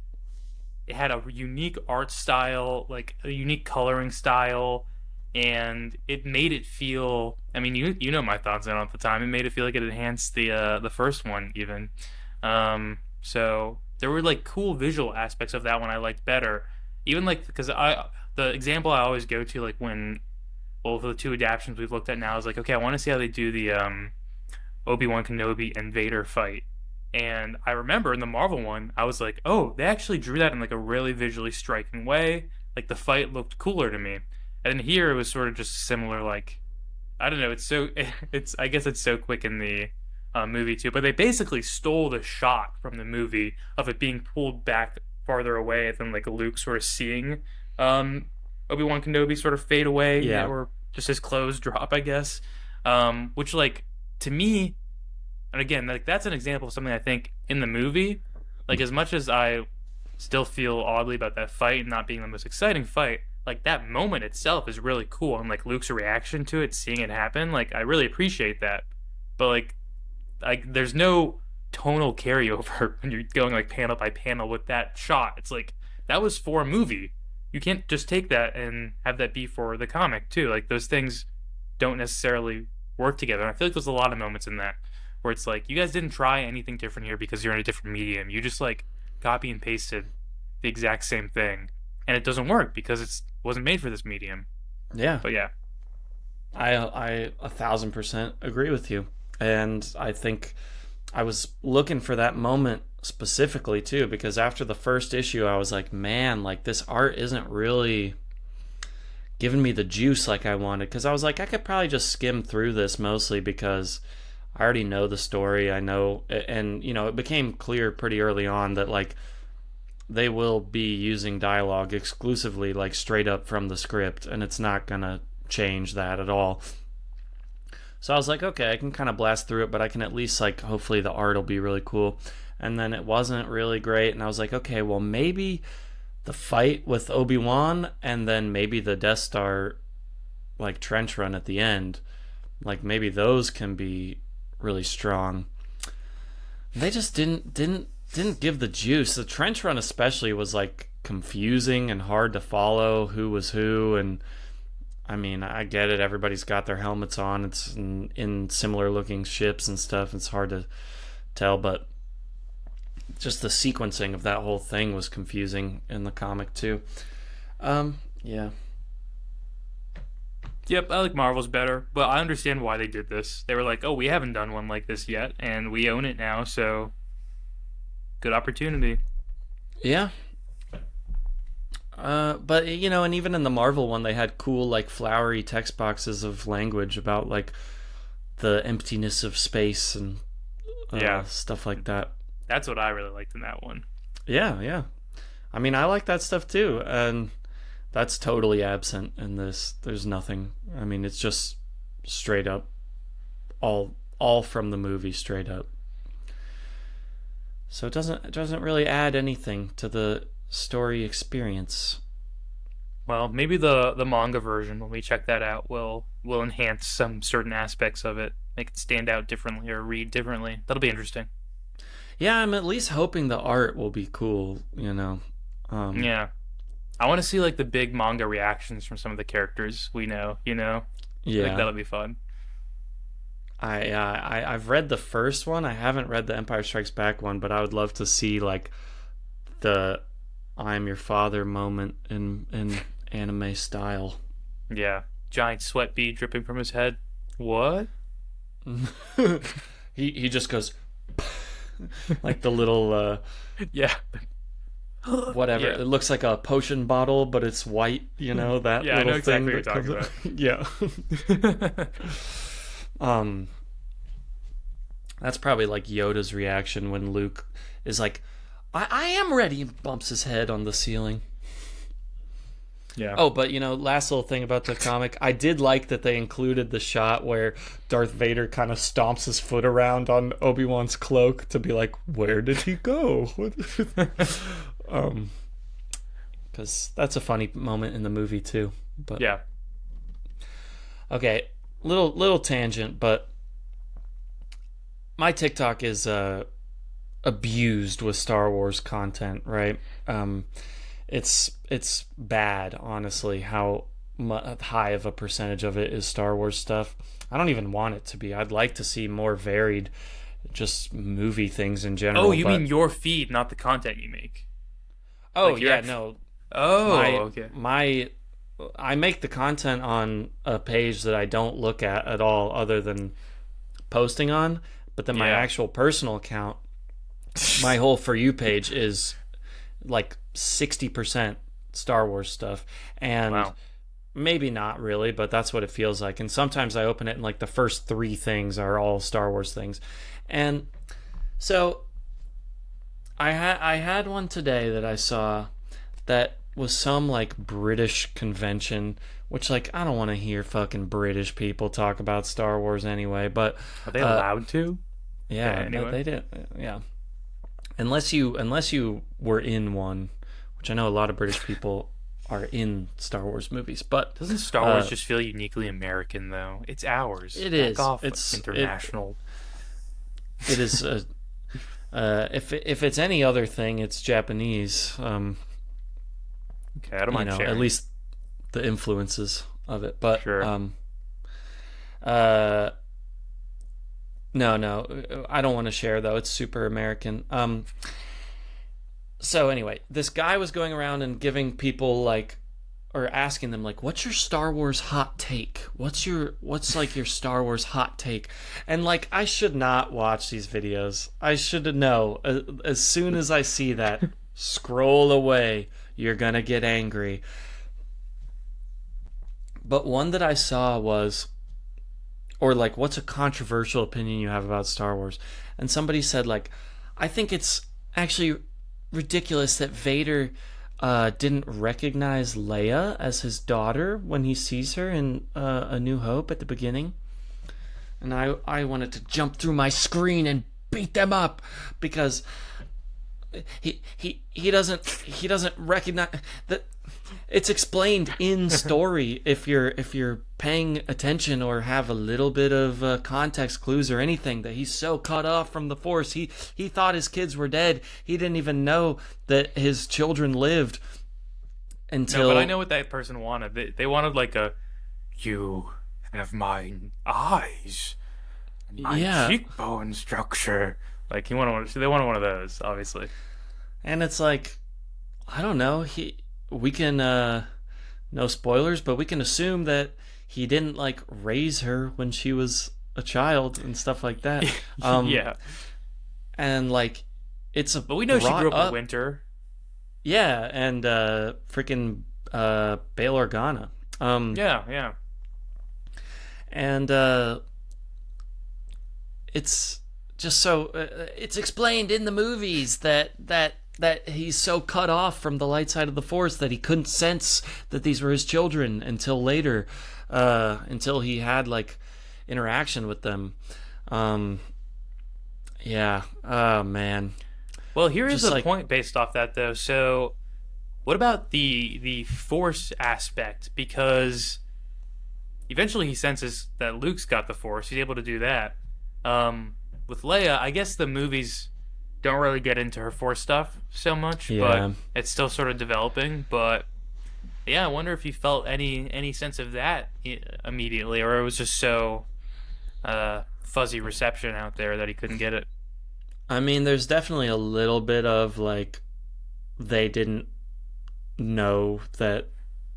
it had a unique art style, like a unique coloring style, and it made it feel. I mean, you know my thoughts on it at the time. It made it feel like it enhanced the first one even. So there were like cool visual aspects of that one I liked better. Even like because the example I always go to like when well for the two adaptations we've looked at now is like okay I want to see how they do the Obi-Wan Kenobi and Vader fight. And I remember in the Marvel one, I was like, oh, they actually drew that in like a really visually striking way. Like the fight looked cooler to me. And then here it was sort of just similar, like, I don't know, it's so, it's, I guess it's so quick in the movie too. But they basically stole the shot from the movie of it being pulled back farther away than like Luke sort of seeing Obi-Wan Kenobi sort of fade away, Yeah. or just his clothes drop, I guess. Which, like, to me, and again, like that's an example of something I think in the movie, like as much as I still feel oddly about that fight not being the most exciting fight, like that moment itself is really cool, and like Luke's reaction to it, seeing it happen, like I really appreciate that. But like there's no tonal carryover when you're going like panel by panel with that shot. It's like that was for a movie. You can't just take that and have that be for the comic too. Like those things don't necessarily work together. And I feel like there's a lot of moments in that where it's like you guys didn't try anything different here because you're in a different medium. You just like copy and pasted the exact same thing, and it doesn't work because it wasn't made for this medium. Yeah. But yeah, I 1,000% agree with you. And I think I was looking for that moment specifically too, because after the first issue, I was like, man, like this art isn't really giving me the juice like I wanted. Because I was like, I could probably just skim through this mostly because I already know the story. I know, and you know, it became clear pretty early on that like they will be using dialogue exclusively, like straight up from the script, and it's not gonna change that at all. So I was like, okay, I can kind of blast through it, but I can at least like hopefully the art will be really cool. And then it wasn't really great, and I was like, okay, well maybe the fight with Obi-Wan and then maybe the Death Star like trench run at the end, like maybe those can be really strong. They just didn't give the juice. The trench run especially was like confusing and hard to follow who was who. And I mean, I get it, everybody's got their helmets on, it's in similar looking ships and stuff, it's hard to tell, but just the sequencing of that whole thing was confusing in the comic too. Yeah. yep, I like Marvel's better, but I understand why they did this. They were like, oh, we haven't done one like this yet, and we own it now, so good opportunity. Yeah. But you know, and even in the Marvel one, they had cool like flowery text boxes of language about like the emptiness of space and Yeah, stuff like that. that's what I really liked in that one. Yeah, yeah. I mean, I like that stuff too, and that's totally absent in this. There's nothing. I mean, it's just straight up, all from the movie, straight up. So it doesn't really add anything to the story experience. Well, maybe the manga version, when we check that out, will enhance some certain aspects of it, make it stand out differently or read differently. That'll be interesting. Yeah, I'm at least hoping the art will be cool. You know. Yeah. I want to see like the big manga reactions from some of the characters we know, you know? I think Yeah. that'll be fun. I've read the first one. I haven't read the Empire Strikes Back one, but I would love to see like the "I'm your father" moment in anime style. Yeah. Giant sweat bead dripping from his head. What? He just goes like the little Yeah. whatever. Yeah. It looks like a potion bottle, but it's white. You know that Yeah, I little know thing exactly what that you're comes talking out. about. Yeah. That's probably like Yoda's reaction when Luke is like, I am ready, and bumps his head on the ceiling. Yeah. Oh, but last little thing about the comic, I did like that they included the shot where Darth Vader kind of stomps his foot around on Obi-Wan's cloak to be like, where did he go? Because that's a funny moment in the movie too. But Yeah. okay, little tangent, but my TikTok is abused with Star Wars content, right? It's bad, honestly, how high of a percentage of it is Star Wars stuff. I don't even want it to be. I'd like to see more varied, just movie things in general. Oh, you mean your feed, not the content you make? Oh, like yeah, no. Oh, okay. I make the content on a page that I don't look at all, other than posting on. But then my actual personal account, my whole For You page is like 60% Star Wars stuff. And Wow. maybe not really, but that's what it feels like. And sometimes I open it and like the first 3 things are all Star Wars things. And so I had one today that I saw that was some like British convention, which like I don't want to hear fucking British people talk about Star Wars anyway, but Are they allowed to? yeah, Okay, anyway. they did. Yeah, unless you were in one, which I know a lot of British people are in Star Wars movies. But Doesn't Star Wars just feel uniquely American though? It's ours. It Back is. Off, It's international. It is. If it's any other thing, it's Japanese. Okay, I don't mind sharing. At least the influences of it. But Sure. No, I don't want to share though. It's super American. So anyway, this guy was going around and giving people or asking them what's your Star Wars hot take? What's like your Star Wars hot take? And I should not watch these videos. I should know. As soon as I see that, scroll away. You're gonna get angry. But one that I saw was, or what's a controversial opinion you have about Star Wars? And somebody said I think it's actually ridiculous that Vader didn't recognize Leia as his daughter when he sees her in A New Hope at the beginning. And I wanted to jump through my screen and beat them up because he doesn't recognize that. It's explained in story if you're paying attention or have a little bit of context clues or anything, that he's so cut off from the Force. He thought his kids were dead. He didn't even know that his children lived until. No, but I know what that person wanted. They wanted you have my eyes, my cheekbone structure. They wanted one of those, obviously. And it's I don't know. We can no spoilers, but we can assume that he didn't raise her when she was a child and stuff like that. Yeah. And it's a. But we know she grew up in with winter. Yeah, and freaking Bail Organa. Yeah. And it's just so it's explained in the movies that he's so cut off from the light side of the Force that he couldn't sense that these were his children until later, until he had interaction with them. Yeah. Oh man. Well, here is a point based off that though. So, what about the Force aspect? Because eventually he senses that Luke's got the Force. He's able to do that. With Leia, I guess the movies don't really get into her Force stuff so much, but it's still sort of developing. But yeah, I wonder if he felt any sense of that immediately, or it was just so fuzzy reception out there that he couldn't get it. I mean, there's definitely a little bit of they didn't know that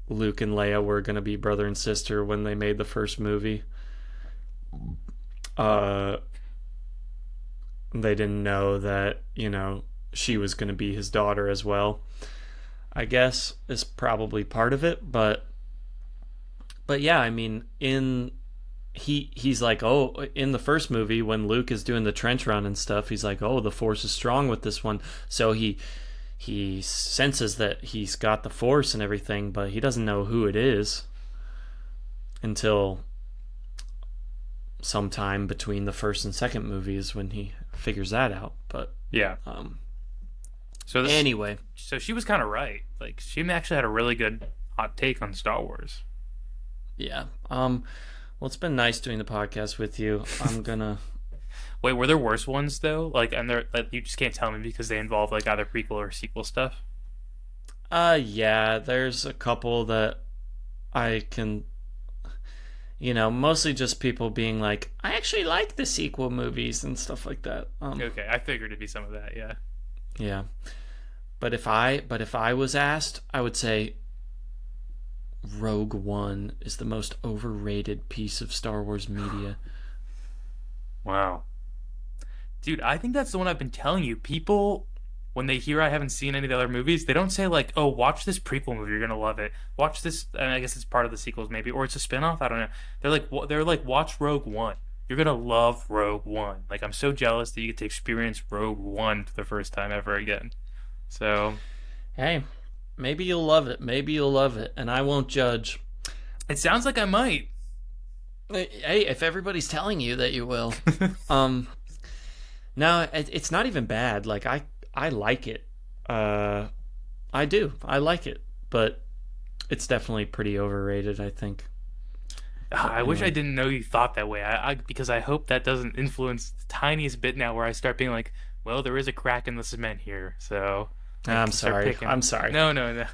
Luke and Leia were going to be brother and sister when they made the first movie. They didn't know that, she was going to be his daughter as well. I guess is probably part of it, but yeah, I mean, he's like, oh, in the first movie when Luke is doing the trench run and stuff, he's like, oh, the Force is strong with this one, so he senses that he's got the Force and everything, but he doesn't know who it is until sometime between the first and second movies when he figures that out. But Yeah. anyway, So she was kind of right. Like, she actually had a really good hot take on Star Wars. yeah. Well, it's been nice doing the podcast with you. I'm gonna. Wait, were there worse ones though? Like, and they're like, you just can't tell me because they involve like either prequel or sequel stuff. Yeah. There's a couple that I can. Mostly just people being like, I actually like the sequel movies and stuff like that. Okay, I figured it'd be some of that. Yeah. Yeah. But if I was asked, I would say Rogue One is the most overrated piece of Star Wars media. Wow. Dude, I think that's the one I've been telling you. People, when they hear I haven't seen any of the other movies, they don't say like, "Oh, watch this prequel movie, you're gonna love it." Watch this, and I guess it's part of the sequels maybe, or it's a spinoff. I don't know. They're like, watch Rogue One. You're gonna love Rogue One. Like, I'm so jealous that you get to experience Rogue One for the first time ever again. So, Hey, maybe you'll love it. Maybe you'll love it, and I won't judge. it sounds like I might. Hey, if everybody's telling you that you will, no, it's not even bad. Like I like it. I do. I like it, but it's definitely pretty overrated, I think. I wish I Anyway. didn't know you thought that way. Because I hope that doesn't influence the tiniest bit now where I start being like, well, there is a crack in the cement here, so I I'm can start sorry. picking. I'm sorry. No, no, no.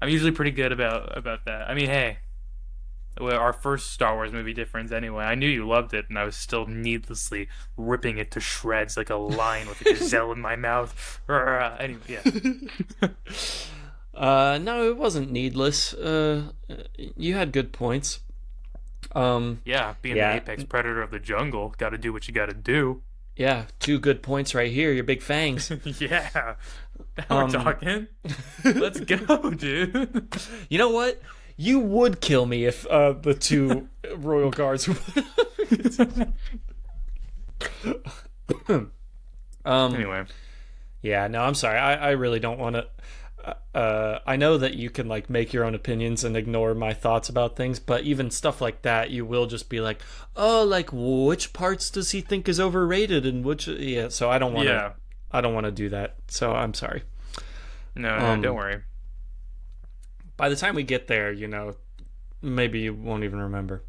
I'm usually pretty good about that. I mean, hey, well, our first Star Wars movie difference anyway. I knew you loved it, and I was still needlessly ripping it to shreds like a lion with a gazelle in my mouth. Anyway, yeah. No, it wasn't needless. You had good points. Yeah, being Yeah. the apex predator of the jungle, got to do what you got to do. Yeah, two good points right here. Your big fangs. Yeah, now we're talking. Let's go, dude. You know what? You would kill me if the two royal guards. Anyway, Yeah, no, I'm sorry. I really don't want to. I know that you can like make your own opinions and ignore my thoughts about things, but even stuff like that, you will just be like, oh, like which parts does he think is overrated and which? Yeah, so I don't want to. yeah, I don't want to do that. So I'm sorry. no, don't worry. By the time we get there, maybe you won't even remember.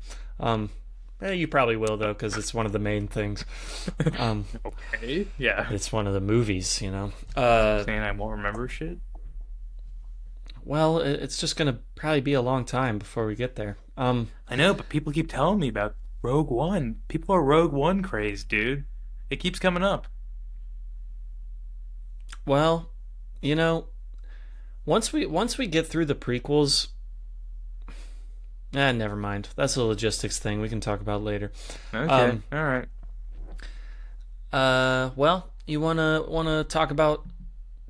You probably will though, because it's one of the main things. Okay, yeah. It's one of the movies, Saying I won't remember shit. Well, it's just gonna probably be a long time before we get there. I know, but people keep telling me about Rogue One. People are Rogue One crazed, dude. It keeps coming up. Well, once we get through the prequels, never mind. That's a logistics thing we can talk about later. Okay, all right. Well, you wanna talk about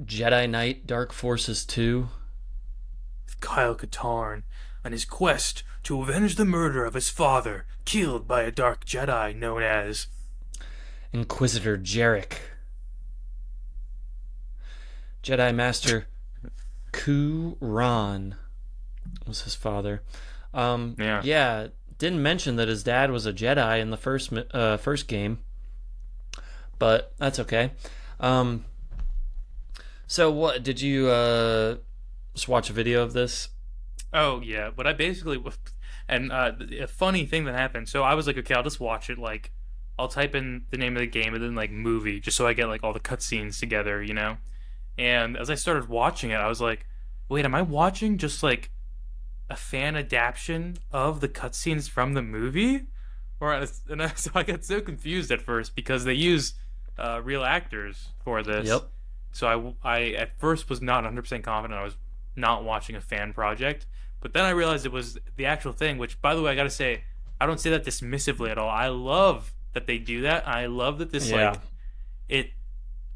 Jedi Knight Dark Forces 2? Kyle Katarn on his quest to avenge the murder of his father, killed by a dark Jedi known as Inquisitor Jarek. Jedi Master Kuran was his father. Yeah, didn't mention that his dad was a Jedi in the first game, but that's okay. So what did you just watch a video of this? Oh yeah, but I basically and a funny thing that happened. So I was like, okay, I'll just watch it. Like, I'll type in the name of the game and then like movie, just so I get like all the cutscenes together, And as I started watching it, I was like, wait, am I watching just like a fan adaptation of the cutscenes from the movie? So I got so confused at first because they use real actors for this. Yep. So I at first was not 100% confident I was not watching a fan project, but then I realized it was the actual thing, which, by the way, I gotta say, I don't say that dismissively at all. I love that they do that. I love that this, Yeah. like, it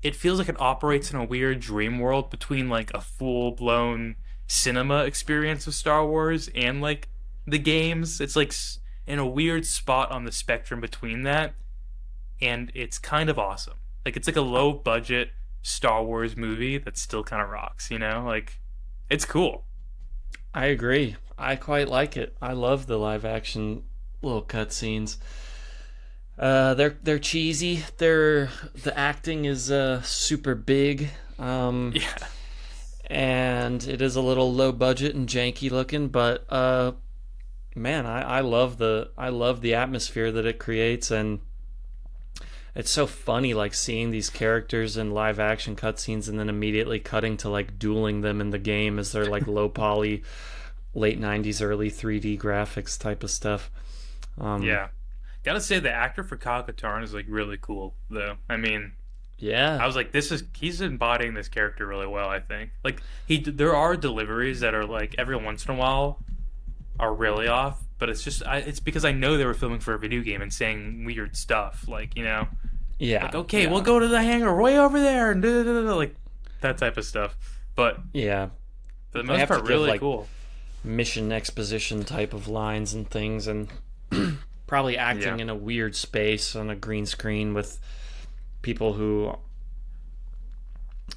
it feels like it operates in a weird dream world between like a full blown cinema experience of Star Wars and like the games. It's like in a weird spot on the spectrum between that, and it's kind of awesome. Like it's like a low budget Star Wars movie that still kind of rocks, you know? Like it's cool. I agree. I quite like it. I love the live action little cutscenes. They're cheesy. The acting is super big. Yeah. And it is a little low budget and janky looking, but man, I love the atmosphere that it creates, and it's so funny like seeing these characters in live action cutscenes and then immediately cutting to like dueling them in the game as they're like low poly late 90s early 3D graphics type of stuff. Yeah. Gotta say the actor for Kyle Katarn is like really cool though. I mean, Yeah. I was like, he's embodying this character really well. I think like there are deliveries that are like every once in a while are really off, but it's because I know they were filming for a video game and saying weird stuff, like Yeah. like okay, Yeah. we'll go to the hangar way over there and like that type of stuff. But Yeah. for the They most have to part, give, really like, cool. mission exposition type of lines and things, and probably acting Yeah. in a weird space on a green screen with people who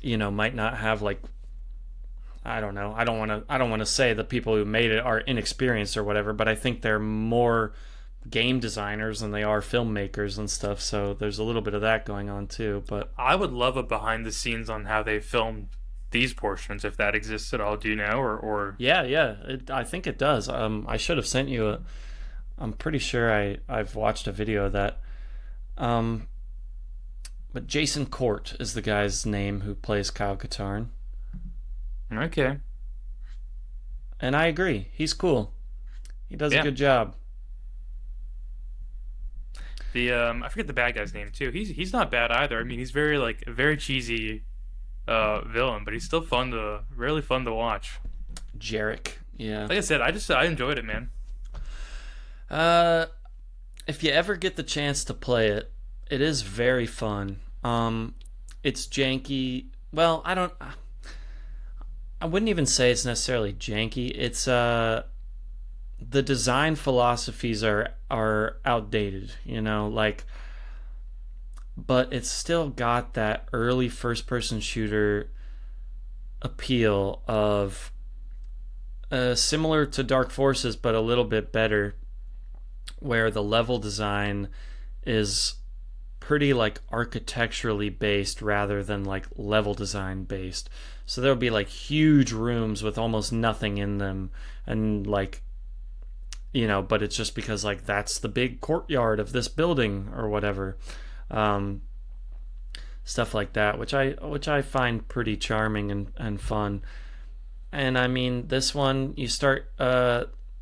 might not have like, I don't know. I don't want to say the people who made it are inexperienced or whatever, but I think they're more game designers than they are filmmakers and stuff. So there's a little bit of that going on too. But I would love a behind the scenes on how they filmed these portions, if that exists at all. Do you know, or yeah, I think it does. I should have sent you a. I'm pretty sure I've watched a video of that. But Jason Court is the guy's name who plays Kyle Katarn. okay, And I agree. He's cool. He does a yeah. good job. The I forget the bad guy's name too. He's not bad either. I mean, he's very like a very cheesy villain, but he's still really fun to watch. Jarek. Yeah. Like I said, I enjoyed it, man. Uh, if you ever get the chance to play it, it is very fun. It's janky. Well, I wouldn't even say it's necessarily janky. It's the design philosophies are outdated, like, but it's still got that early first person shooter appeal of similar to Dark Forces but a little bit better, where the level design is pretty like architecturally based rather than like level design based. So there'll be like huge rooms with almost nothing in them, and like, but it's just because like that's the big courtyard of this building or whatever. Stuff like that, which I find pretty charming and fun. And I mean, this one you start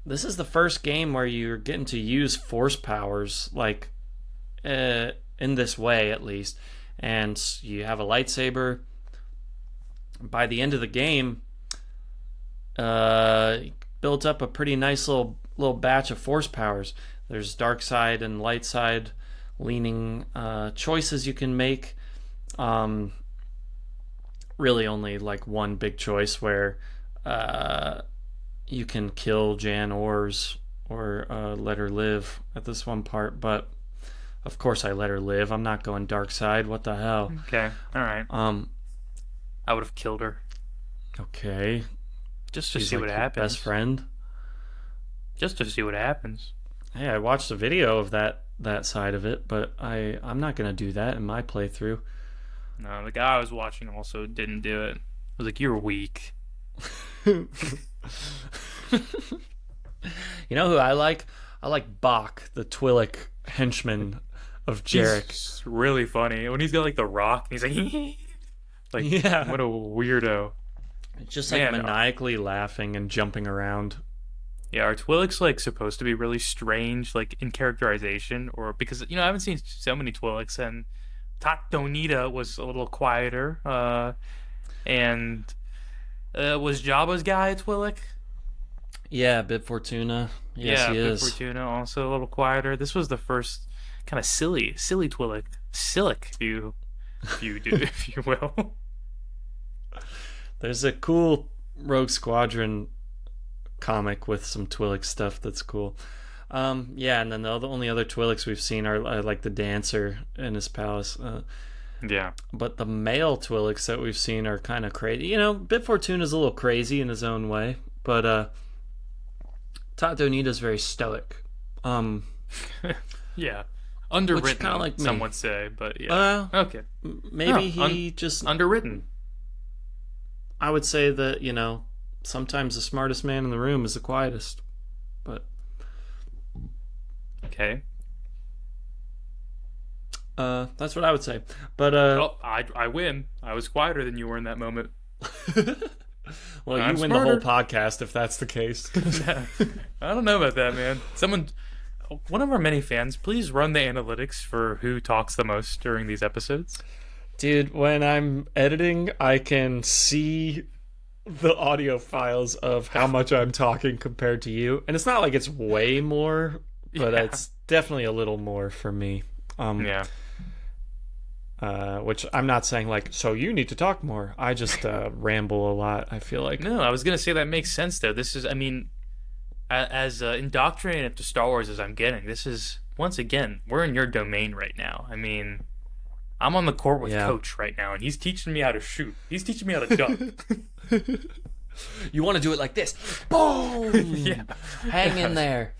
this is the first game where you're getting to use force powers like in this way at least, and you have a lightsaber. By the end of the game, built up a pretty nice little batch of force powers. There's dark side and light side leaning choices you can make. Really only like one big choice where you can kill Jan Ors or let her live at this one part, but of course I let her live. I'm not going dark side. What the hell? Okay, all right. I would have killed her Okay. just to She's see like what your happens. best friend. Just to see what happens. Hey, I watched a video of that side of it, but I'm not gonna do that in my playthrough. No, the guy I was watching also didn't do it. I was like, "You're weak." You know who I like? I like Bach, the Twi'lek henchman of Jarek. He's really funny when he's got like the rock. And he's like, like, Yeah. what a weirdo. Just like Man, maniacally laughing and jumping around. Yeah, are Twi'leks like supposed to be really strange, like in characterization, or because I haven't seen so many Twi'leks, and Tatonita was a little quieter, and was Jabba's guy a Twi'lek? Yeah, Bib Fortuna. Yes, Yeah, he Bib is. Fortuna also a little quieter. This was the first kind of silly Twi'lek, Silic, if you if you do, if you will. There's a cool Rogue Squadron comic with some Twi'lek stuff that's cool. Yeah, and then the only other Twi'leks we've seen are like the dancer in his palace. Yeah. But the male Twi'leks that we've seen are kind of crazy. Bib Fortuna's a little crazy in his own way, but Tato Nita's very stoic. Yeah. Underwritten, kind of like some would say, but yeah. Okay. Maybe he just underwritten. I would say that, sometimes the smartest man in the room is the quietest. But okay. That's what I would say. But I win. I was quieter than you were in that moment. Well, I'm you win smarter. the whole podcast if that's the case. I don't know about that, man. One of our many fans, please run the analytics for who talks the most during these episodes. Dude, when I'm editing, I can see the audio files of how much I'm talking compared to you. And it's not like it's way more, but it's definitely a little more for me. Yeah. Which I'm not saying like, so you need to talk more. I just ramble a lot, I feel like. No, I was going to say that makes sense, though. This is, I mean, as indoctrinated to Star Wars as I'm getting, this is, once again, we're in your domain right now. I mean, I'm on the court with Coach right now, and he's teaching me how to shoot. He's teaching me how to dunk. You want to do it like this. Boom! Yeah. Hang in there.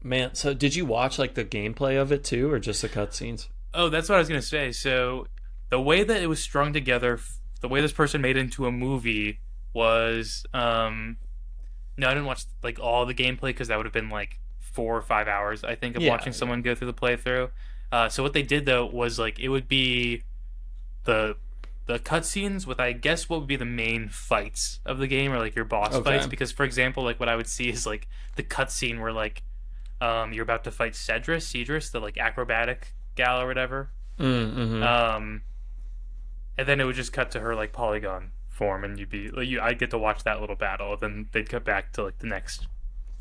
Man, so did you watch like the gameplay of it too, or just the cutscenes? Oh, that's what I was going to say. So the way that it was strung together, the way this person made it into a movie was, no, I didn't watch like all the gameplay because that would have been like 4 or 5 hours, I think, of watching someone go through the playthrough. So what they did though was like it would be the cutscenes with, I guess, what would be the main fights of the game, or like your boss fights. Because for example, like what I would see is like the cutscene where like you're about to fight Cedrus, the like acrobatic gal or whatever. And then it would just cut to her like polygon form, and you'd be like, I'd get to watch that little battle. Then they'd cut back to like the next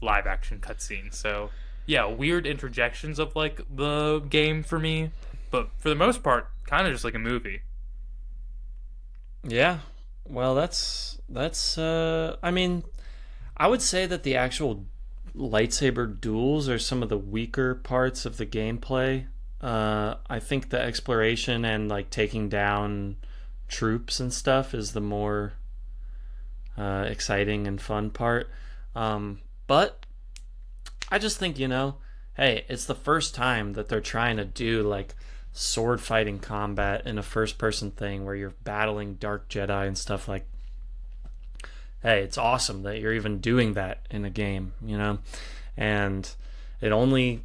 live action cutscene. So yeah, weird interjections of like the game for me, but for the most part, kind of just like a movie. Yeah, well, that's I mean, I would say that the actual lightsaber duels are some of the weaker parts of the gameplay. I think the exploration and like taking down troops and stuff is the more exciting and fun part. But I just think, hey, it's the first time that they're trying to do like sword fighting combat in a first person thing where you're battling dark Jedi and stuff. Like, hey, it's awesome that you're even doing that in a game, and it only,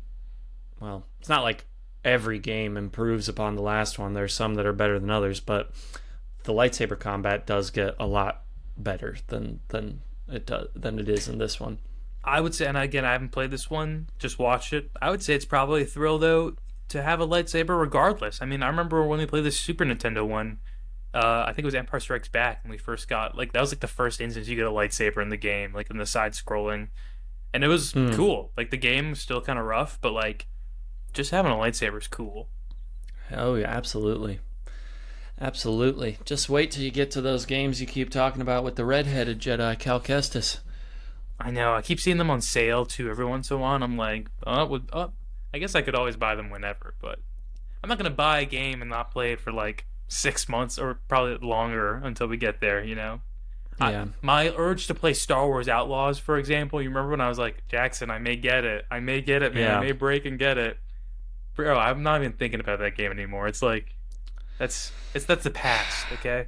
well, it's not like every game improves upon the last one. There's some that are better than others, but the lightsaber combat does get a lot better than it is in this one. I would say, and again, I haven't played this one, just watched it. I would say it's probably a thrill though to have a lightsaber regardless. I mean, I remember when we played the Super Nintendo one, I think it was Empire Strikes Back, when we first got, like, that was like the first instance you get a lightsaber in the game, like in the side scrolling, and it was cool. Like the game was still kind of rough, but like just having a lightsaber is cool. Oh yeah, absolutely. Just wait till you get to those games you keep talking about with the red-headed Jedi, Cal Kestis. I know, I keep seeing them on sale too every once in a while, and I'm like, I guess I could always buy them whenever, but I'm not gonna buy a game and not play it for like 6 months or probably longer until we get there, Yeah. My urge to play Star Wars Outlaws, for example, you remember when I was like, Jackson, I may get it, man. Yeah. I may break and get it. Bro, I'm not even thinking about that game anymore. It's like, that's the past, okay?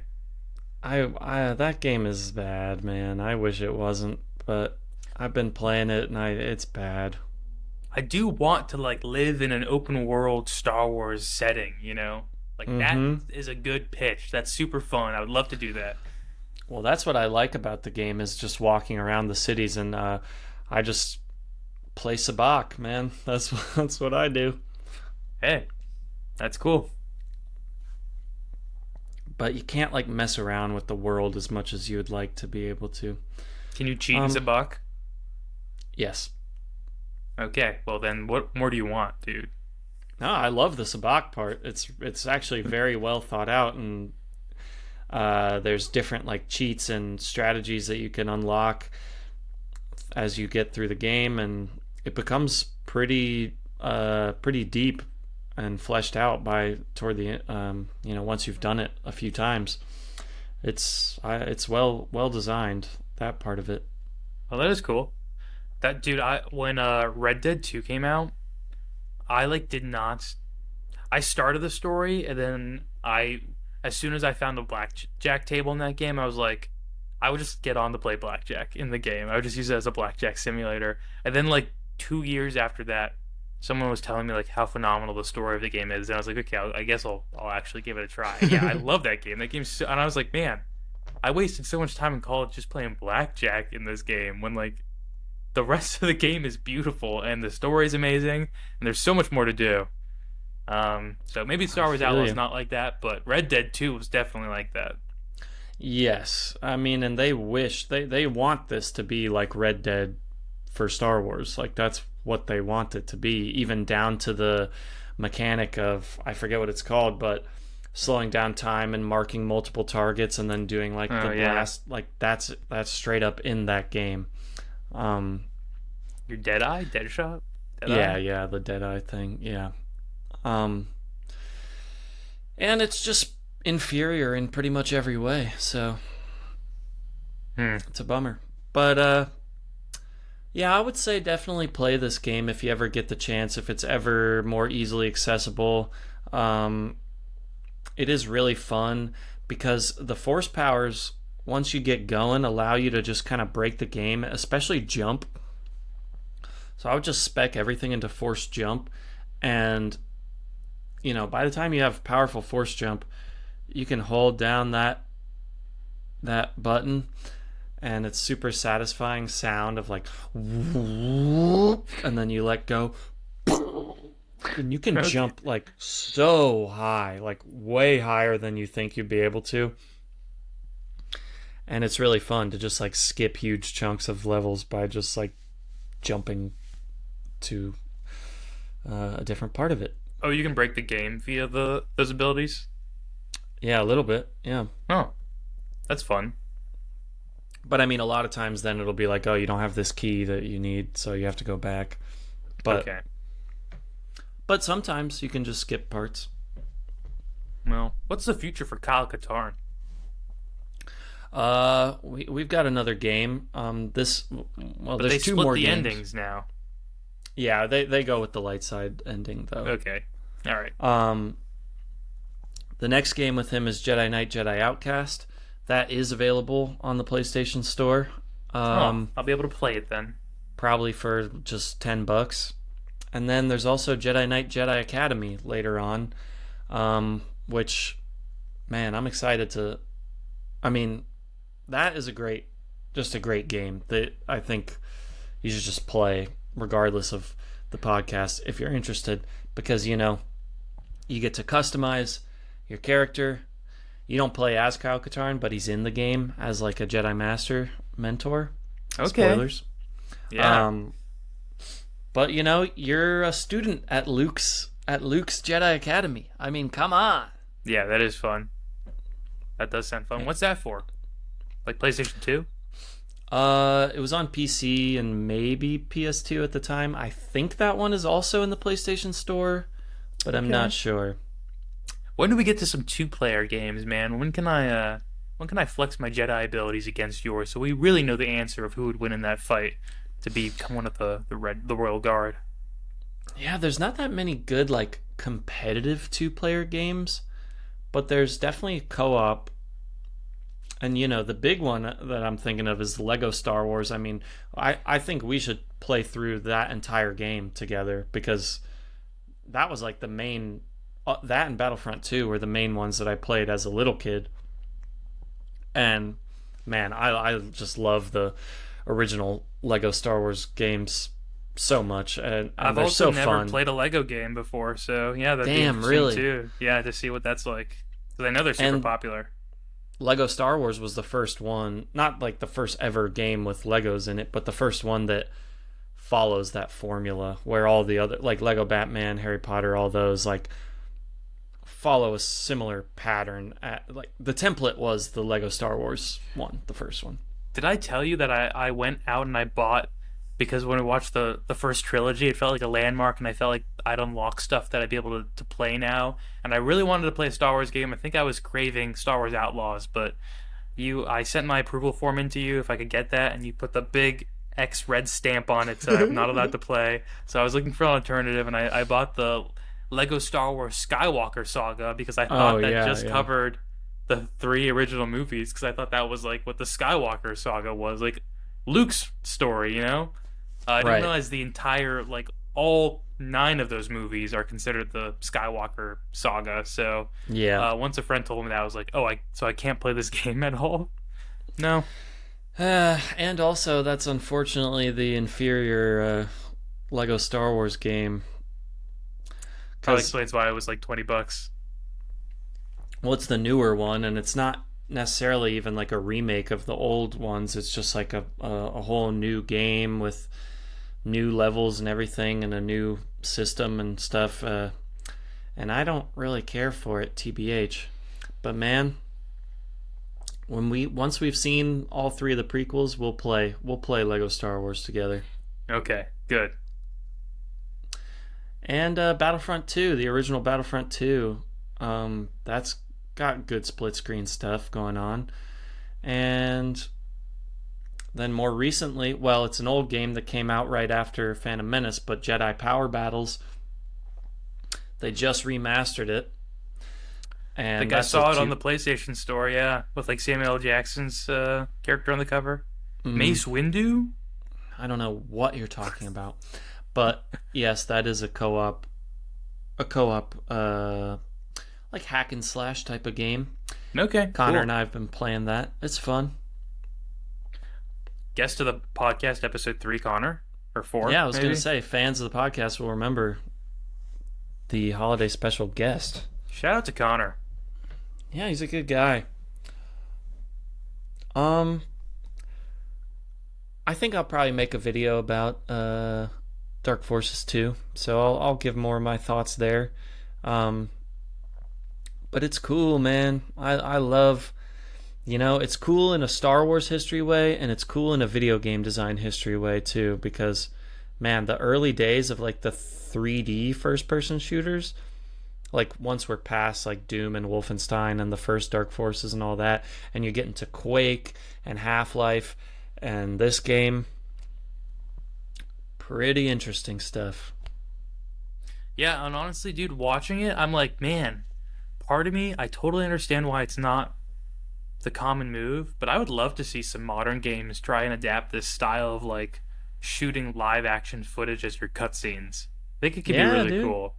I that game is bad, man. I wish it wasn't, but I've been playing it and it's bad. I do want to like live in an open world Star Wars setting, Like that is a good pitch. That's super fun. I would love to do that. Well, that's what I like about the game, is just walking around the cities, and I just play sabacc, man. That's what I do. Hey, that's cool. But you can't like mess around with the world as much as you would like to be able to. Can you cheat in sabacc? Yes. Okay, well then what more do you want, dude? No, I love the sabacc part. It's actually very well thought out, and there's different like cheats and strategies that you can unlock as you get through the game, and it becomes pretty deep and fleshed out by toward the once you've done it a few times. It's well designed, that part of it. Well, that is cool. That dude, I when Red Dead 2 came out, I like did not. I started the story and then as soon as I found a blackjack table in that game, I was like, I would just get on to play blackjack in the game. I would just use it as a blackjack simulator. And then like 2 years after that, someone was telling me like how phenomenal the story of the game is, and I was like, okay, I guess I'll actually give it a try. Yeah, I love that game. That game's and I was like, man, I wasted so much time in college just playing blackjack in this game when like the rest of the game is beautiful and the story is amazing and there's so much more to do. So maybe Star Wars Outlaws not like that, but Red Dead 2 was definitely like that. Yes, I mean, and they wish they want this to be like Red Dead for Star Wars. Like that's what they want it to be, even down to the mechanic of, I forget what it's called, but slowing down time and marking multiple targets and then doing like the blast. Like that's straight up in that game. Your Deadeye, Deadshot. Yeah, the Deadeye thing. Yeah. And it's just inferior in pretty much every way, so it's a bummer. But yeah, I would say definitely play this game if you ever get the chance, if it's ever more easily accessible. It is really fun because the force powers, once you get going, allow you to just kind of break the game, especially jump. So I would just spec everything into force jump, and by the time you have powerful force jump, you can hold down that button, and it's super satisfying sound of like whoop, and then you let go, and you can jump like so high, like way higher than you think you'd be able to. And it's really fun to just like skip huge chunks of levels by just like jumping to a different part of it. Oh, you can break the game via those abilities? Yeah, a little bit. Yeah. Oh, that's fun. But I mean, a lot of times then it'll be like, oh, you don't have this key that you need, so you have to go back. Okay. But sometimes you can just skip parts. Well, what's the future for Kyle Katarn? We've got another game. But there's they two split more the games. endings now. Yeah, they go with the light side ending though. Okay. All right. The next game with him is Jedi Knight, Jedi Outcast. That is available on the PlayStation Store. I'll be able to play it then. Probably for just $10. And then there's also Jedi Knight, Jedi Academy later on, which, man, I'm excited to. I mean, that is a great game that I think you should just play regardless of the podcast if you're interested, because you get to customize your character. You don't play as Kyle Katarn, but he's in the game as like a Jedi Master mentor. Okay. Spoilers. Yeah. But you're a student at Luke's Jedi Academy. I mean, come on. Yeah, that is fun. That does sound fun. What's that for? Like PlayStation 2? It was on PC and maybe PS2 at the time. I think that one is also in the PlayStation Store, but I'm not sure. When do we get to some two-player games, man? When can I flex my Jedi abilities against yours so we really know the answer of who would win in that fight to become one of the Royal Guard? Yeah, there's not that many good like competitive two-player games, but there's definitely co-op. And the big one that I'm thinking of is Lego Star Wars. I mean, I think we should play through that entire game together, because that was like the main. That and Battlefront 2 were the main ones that I played as a little kid. And man, I just love the original Lego Star Wars games so much, and I've they're also so never fun. played a Lego game before, so yeah, that'd be Damn, interesting really? too. Yeah, to see what that's like, because I know they're super popular. Lego Star Wars was the first one, not like the first ever game with Legos in it, but the first one that follows that formula where all the other, like Lego Batman, Harry Potter, all those like follow a similar pattern. Like the template was the Lego Star Wars one, the first one. Did I tell you that I went out and I bought, because when I watched the first trilogy, it felt like a landmark, and I felt like I'd unlock stuff that I'd be able to play now. And I really wanted to play a Star Wars game. I think I was craving Star Wars Outlaws, but I sent my approval form into you if I could get that, and you put the big X red stamp on it, so I'm not allowed to play. So I was looking for an alternative, and I bought the Lego Star Wars Skywalker Saga because I thought that covered the three original movies, because I thought that was like what the Skywalker Saga was, like Luke's story, you know? I didn't realize the entire, like, all 9 of those movies are considered the Skywalker Saga. So once a friend told me that, I was like, so I can't play this game at all? No. And also, that's unfortunately the inferior Lego Star Wars game. Probably explains why it was like $20. Well, it's the newer one, and it's not necessarily even like a remake of the old ones. It's just like a whole new game with new levels and everything, and a new system and stuff. And I don't really care for it, TBH. But man, once we've seen all 3 of the prequels, we'll play Lego Star Wars together. Okay, good. And Battlefront 2, the original Battlefront 2, that's got good split screen stuff going on. And then more recently, well, it's an old game that came out right after Phantom Menace, but Jedi Power Battles, they just remastered it. And I think I saw it on the PlayStation Store, with like Samuel L. Jackson's character on the cover. Mace Windu? I don't know what you're talking about. But yes, that is a co-op like hack and slash type of game. Okay, Connor and I have been playing that. It's fun. Guest of the podcast, episode 3, Connor, or 4. Yeah, I was going to say, fans of the podcast will remember the holiday special guest. Shout out to Connor. Yeah, he's a good guy. I think I'll probably make a video about Dark Forces 2, so I'll give more of my thoughts there. But it's cool, man. I love, it's cool in a Star Wars history way, and it's cool in a video game design history way too, because man, the early days of like the 3D first person shooters, like once we're past like Doom and Wolfenstein and the first Dark Forces and all that, and you get into Quake and Half-Life and this game, pretty interesting stuff. Yeah, and honestly, dude, watching it, I'm like, man, part of me, I totally understand why it's not the common move, but I would love to see some modern games try and adapt this style of like shooting live action footage as your cutscenes. I think it could be really cool.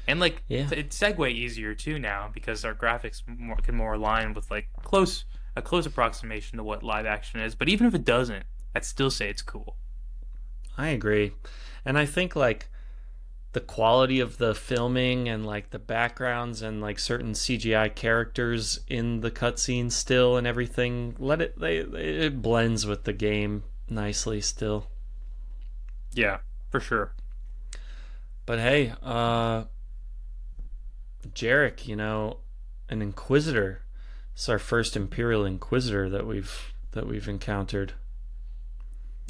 And like it's segue easier too now, because our graphics can more align with like a close approximation to what live action is. But even if it doesn't, I'd still say it's cool. I agree. And I think like the quality of the filming and like the backgrounds and like certain CGI characters in the cutscenes still and everything, it blends with the game nicely still. Yeah, for sure. But hey, Jarek, an Inquisitor. It's our first Imperial Inquisitor that we've encountered.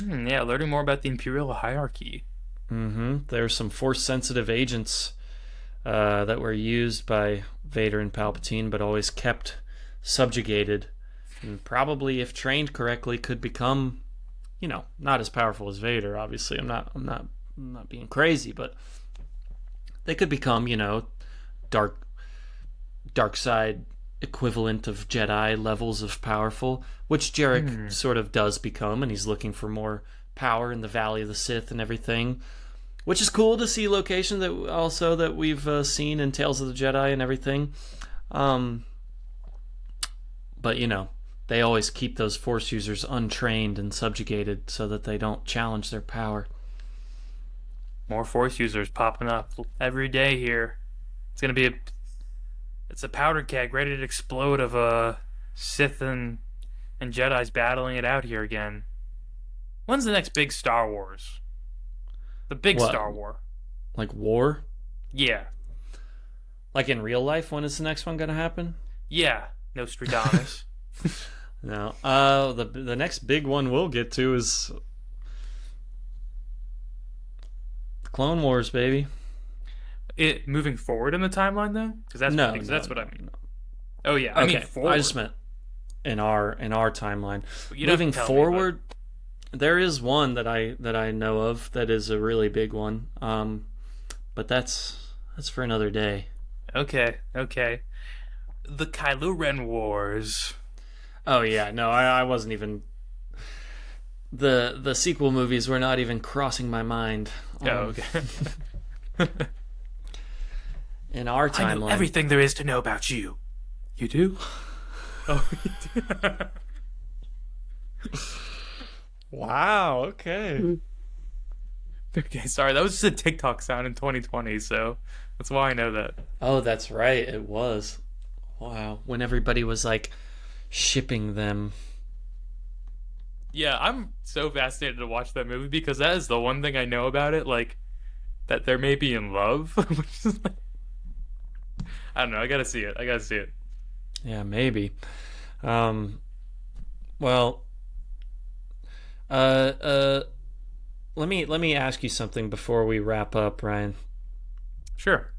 Yeah, learning more about the Imperial hierarchy. There's some Force-sensitive agents that were used by Vader and Palpatine, but always kept subjugated, and probably, if trained correctly, could become, not as powerful as Vader. Obviously, I'm not being crazy, but they could become, dark side equivalent of Jedi levels of powerful, which Jarek sort of does become, and he's looking for more power in the Valley of the Sith and everything, which is cool to see location that we've seen in Tales of the Jedi and everything. But they always keep those Force users untrained and subjugated so that they don't challenge their power. More Force users popping up every day here. It's gonna be it's a powder keg ready to explode of Sith and Jedi's battling it out here again. When's the next big Star Wars? The big What? Star War. Like war? Yeah. Like in real life, when is the next one gonna happen? Yeah. Nostradamus. No. The next big one we'll get to is Clone Wars, baby. It moving forward in the timeline though, because that's what I mean. No. Oh yeah, I mean Okay, forward. I just meant in our timeline. You don't have to Moving tell me, forward, there is one that I know of that is a really big one. But that's for another day. Okay. The Kylo Ren Wars. Oh yeah, no, I wasn't even. The sequel movies were not even crossing my mind. Oh, okay. In our I know timeline, everything there is to know about you. You do? Oh, you do. wow. Okay. Okay, sorry. That was just a TikTok sound in 2020, so that's why I know that. Oh, that's right. It was. Wow. When everybody was like shipping them. Yeah, I'm so fascinated to watch that movie because that is the one thing I know about it, like that they're maybe in love, which is like, I don't know. I gotta see it. Yeah, maybe. Well, let me ask you something before we wrap up, Ryan. Sure.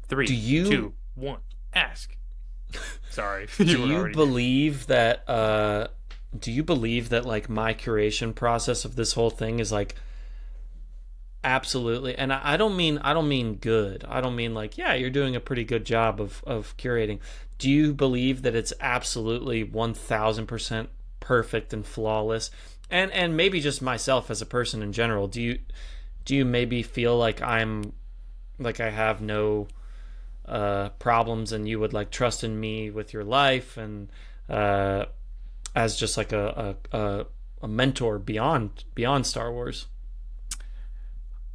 3, Do you 2, 1. Ask. Sorry. do you believe that like my curation process of this whole thing is like absolutely, and I don't mean good. I don't mean like, yeah, you're doing a pretty good job of curating. Do you believe that it's absolutely 1000% perfect and flawless? And maybe just myself as a person in general. Do you maybe feel like I have no problems, and you would like trust in me with your life, and as just like a mentor beyond Star Wars?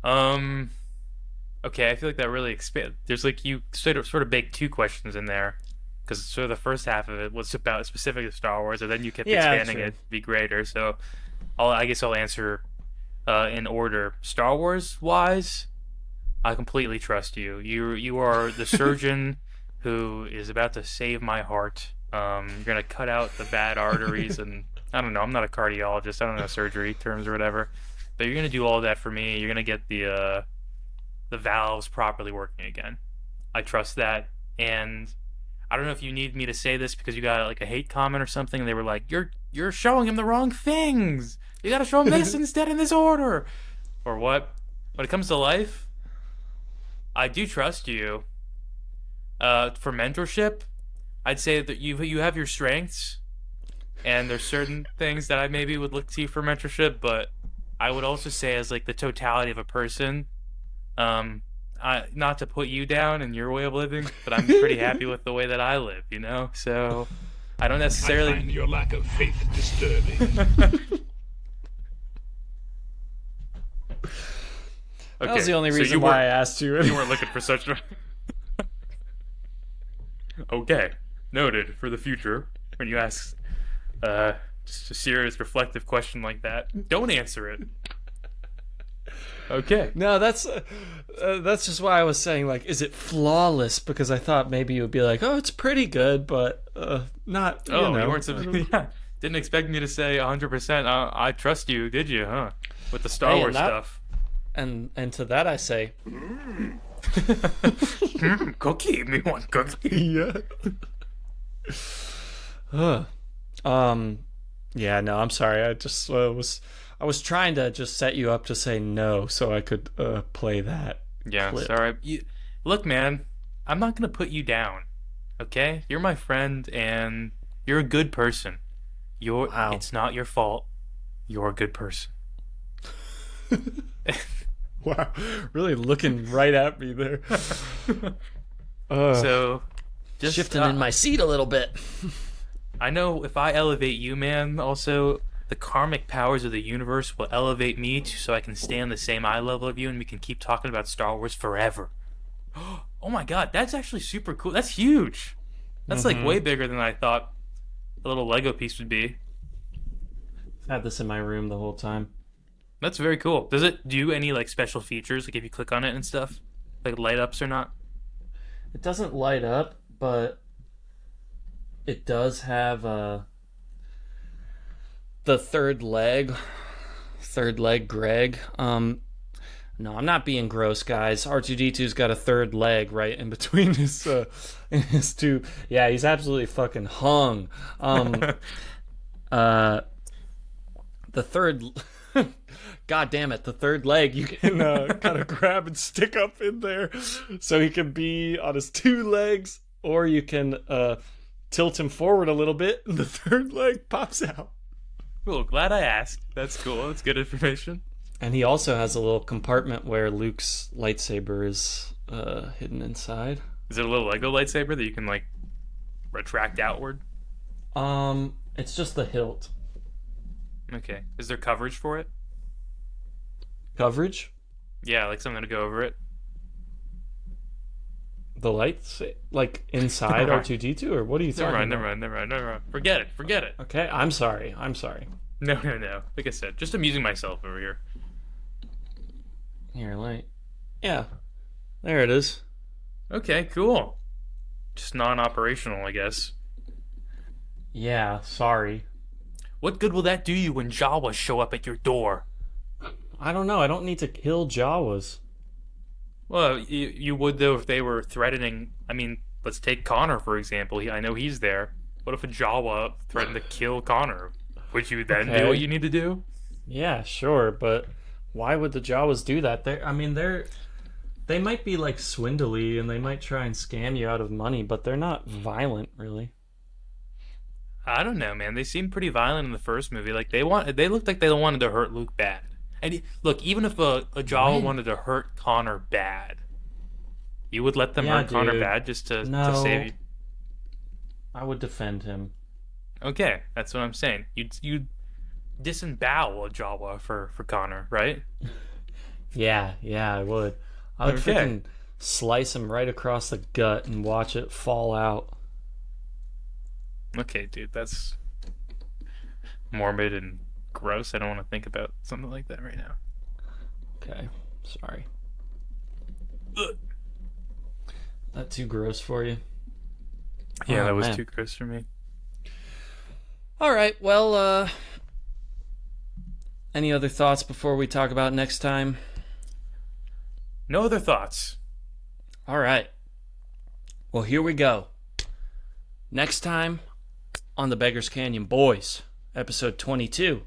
Okay, I feel like that really expand. There's like you sort of baked two questions in there, because sort of the first half of it was about specific to Star Wars, and then you kept expanding it to be greater. So, I guess I'll answer in order. Star Wars wise, I completely trust you. You are the surgeon who is about to save my heart. You're gonna cut out the bad arteries, and I don't know. I'm not a cardiologist. I don't know surgery terms or whatever, but you're gonna do all that for me. You're gonna get the valves properly working again. I trust that, and I don't know if you need me to say this because you got like a hate comment or something, and they were like, "You're showing him the wrong things. You got to show him this instead in this order," or what? When it comes to life, I do trust you. For mentorship, I'd say that you have your strengths, and there's certain things that I maybe would look to you for mentorship, but I would also say as like the totality of a person, not to put you down in your way of living, but I'm pretty happy with the way that I live, you know? So I don't necessarily. I find your lack of faith disturbing. That was the only reason why I asked you. You weren't looking for such. Okay, noted for the future. When you ask just a serious, reflective question like that, don't answer it. Okay. No, that's just why I was saying, like, is it flawless? Because I thought maybe you would be like, oh, it's pretty good, but not. You weren't. Yeah, didn't expect me to say 100%. I trust you, did you? Huh? With the Star Wars stuff. And to that I say, cookie. Me want cookie. Yeah. Yeah. No, I'm sorry. I just I was trying to just set you up to say no so I could play that. Yeah, clip. Sorry. Look, man, I'm not gonna put you down. Okay, you're my friend, and you're a good person. Wow. It's not your fault. You're a good person. Wow, really looking right at me there. So, just shifting in my seat a little bit. I know if I elevate you, man, also the karmic powers of the universe will elevate me so I can stay on the same eye level of you, and we can keep talking about Star Wars forever. Oh my god, that's actually super cool. That's huge. That's like way bigger than I thought a little Lego piece would be. I've had this in my room the whole time. That's very cool. Does it do any like special features, like if you click on it and stuff, like light ups or not? It doesn't light up, but it does have the third leg Greg. No, I'm not being gross, guys. R2D2's got a third leg right in between his two. Yeah, he's absolutely fucking hung. The third, god damn it, the third leg you can kind of grab and stick up in there, so he can be on his two legs, or you can tilt him forward a little bit, and the third leg pops out. Cool. Glad I asked. That's cool. That's good information. And he also has a little compartment where Luke's lightsaber is hidden inside. Is it a little Lego lightsaber that you can like retract outward? It's just the hilt. Okay. Is there coverage for it? Coverage? Yeah, like something to go over it. The lights, like inside R2D2, or what are you talking about? Never mind. Forget it. Okay, I'm sorry. No. Like I said, just amusing myself over here. Here, light. Yeah, there it is. Okay, cool. Just non-operational, I guess. Yeah, sorry. What good will that do you when Jawas show up at your door? I don't know. I don't need to kill Jawas. Well, you would though if they were threatening. I mean, let's take Connor for example. I know he's there. What if a Jawa threatened to kill Connor? Would you then do what you need to do? Yeah, sure, but why would the Jawas do that? They might be like swindly and they might try and scam you out of money, but they're not violent, really. I don't know, man. They seemed pretty violent in the first movie. Like they looked like they wanted to hurt Luke bad. And look, even if a Jawa wanted to hurt Connor bad, you would let them hurt Connor bad just to save you. I would defend him. Okay, that's what I'm saying. You'd disembowel a Jawa for Connor, right? Yeah, I would. I would freaking slice him right across the gut and watch it fall out. Okay, dude, that's morbid and gross. I don't want to think about something like that right now. Okay, sorry. Ugh. That too gross for you? Yeah, that was too gross for me. All right, well, any other thoughts before we talk about next time? No other thoughts. All right. Well, here we go. Next time on the Beggars Canyon Boys, episode 22,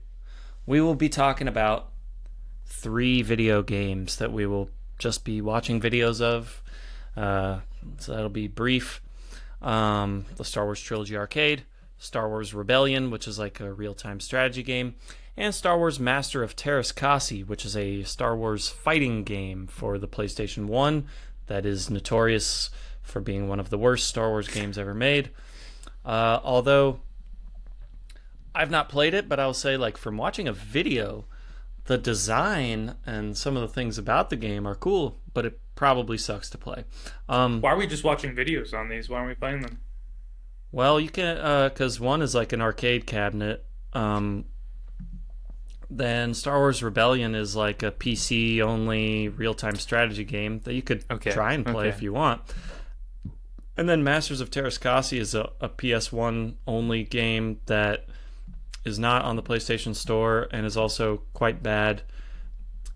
we will be talking about 3 video games that we will just be watching videos of. So that'll be brief. The Star Wars Trilogy Arcade, Star Wars Rebellion, which is like a real-time strategy game, and Star Wars Master of Teras, which is a Star Wars fighting game for the PlayStation 1 that is notorious for being one of the worst Star Wars games ever made. Although I've not played it, but I'll say, like, from watching a video, the design and some of the things about the game are cool, but it probably sucks to play. Why are we just watching videos on these? Why aren't we playing them? Well, you can, because one is like an arcade cabinet. Then Star Wars Rebellion is like a PC-only real-time strategy game that you could try and play if you want. And then Masters of Teras is a PS1 only game that is not on the PlayStation Store and is also quite bad.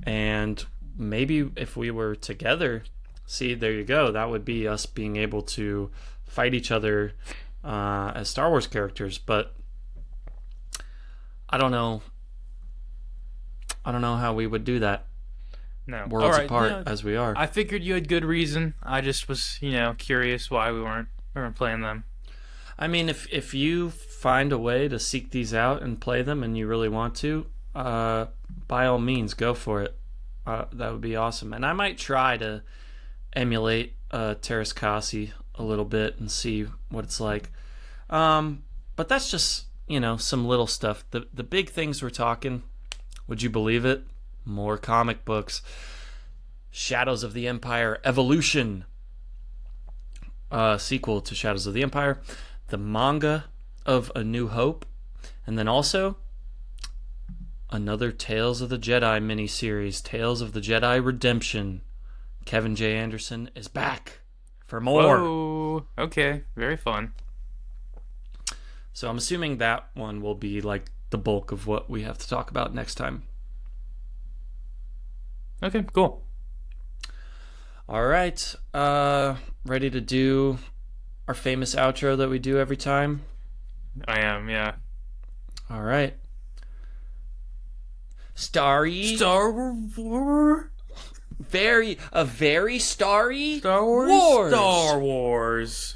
And maybe if we were together, see, there you go, that would be us being able to fight each other as Star Wars characters. But I don't know how we would do that. No. Worlds apart as we are. I figured you had good reason. I just was, curious why we weren't playing them. I mean, if you find a way to seek these out and play them and you really want to, by all means, go for it. That would be awesome. And I might try to emulate Teras Kasi a little bit and see what it's like. But that's just, some little stuff. The big things we're talking, would you believe it? More comic books. Shadows of the Empire Evolution. Sequel to Shadows of the Empire. The manga of A New Hope. And then also another Tales of the Jedi miniseries, Tales of the Jedi Redemption. Kevin J. Anderson is back for more. Whoa. Okay, very fun. So I'm assuming that one will be like the bulk of what we have to talk about next time. Okay, cool. All right. Ready to do our famous outro that we do every time? I am, yeah. All right. Starry. Star Wars. Very starry Star Wars. Wars. Star Wars.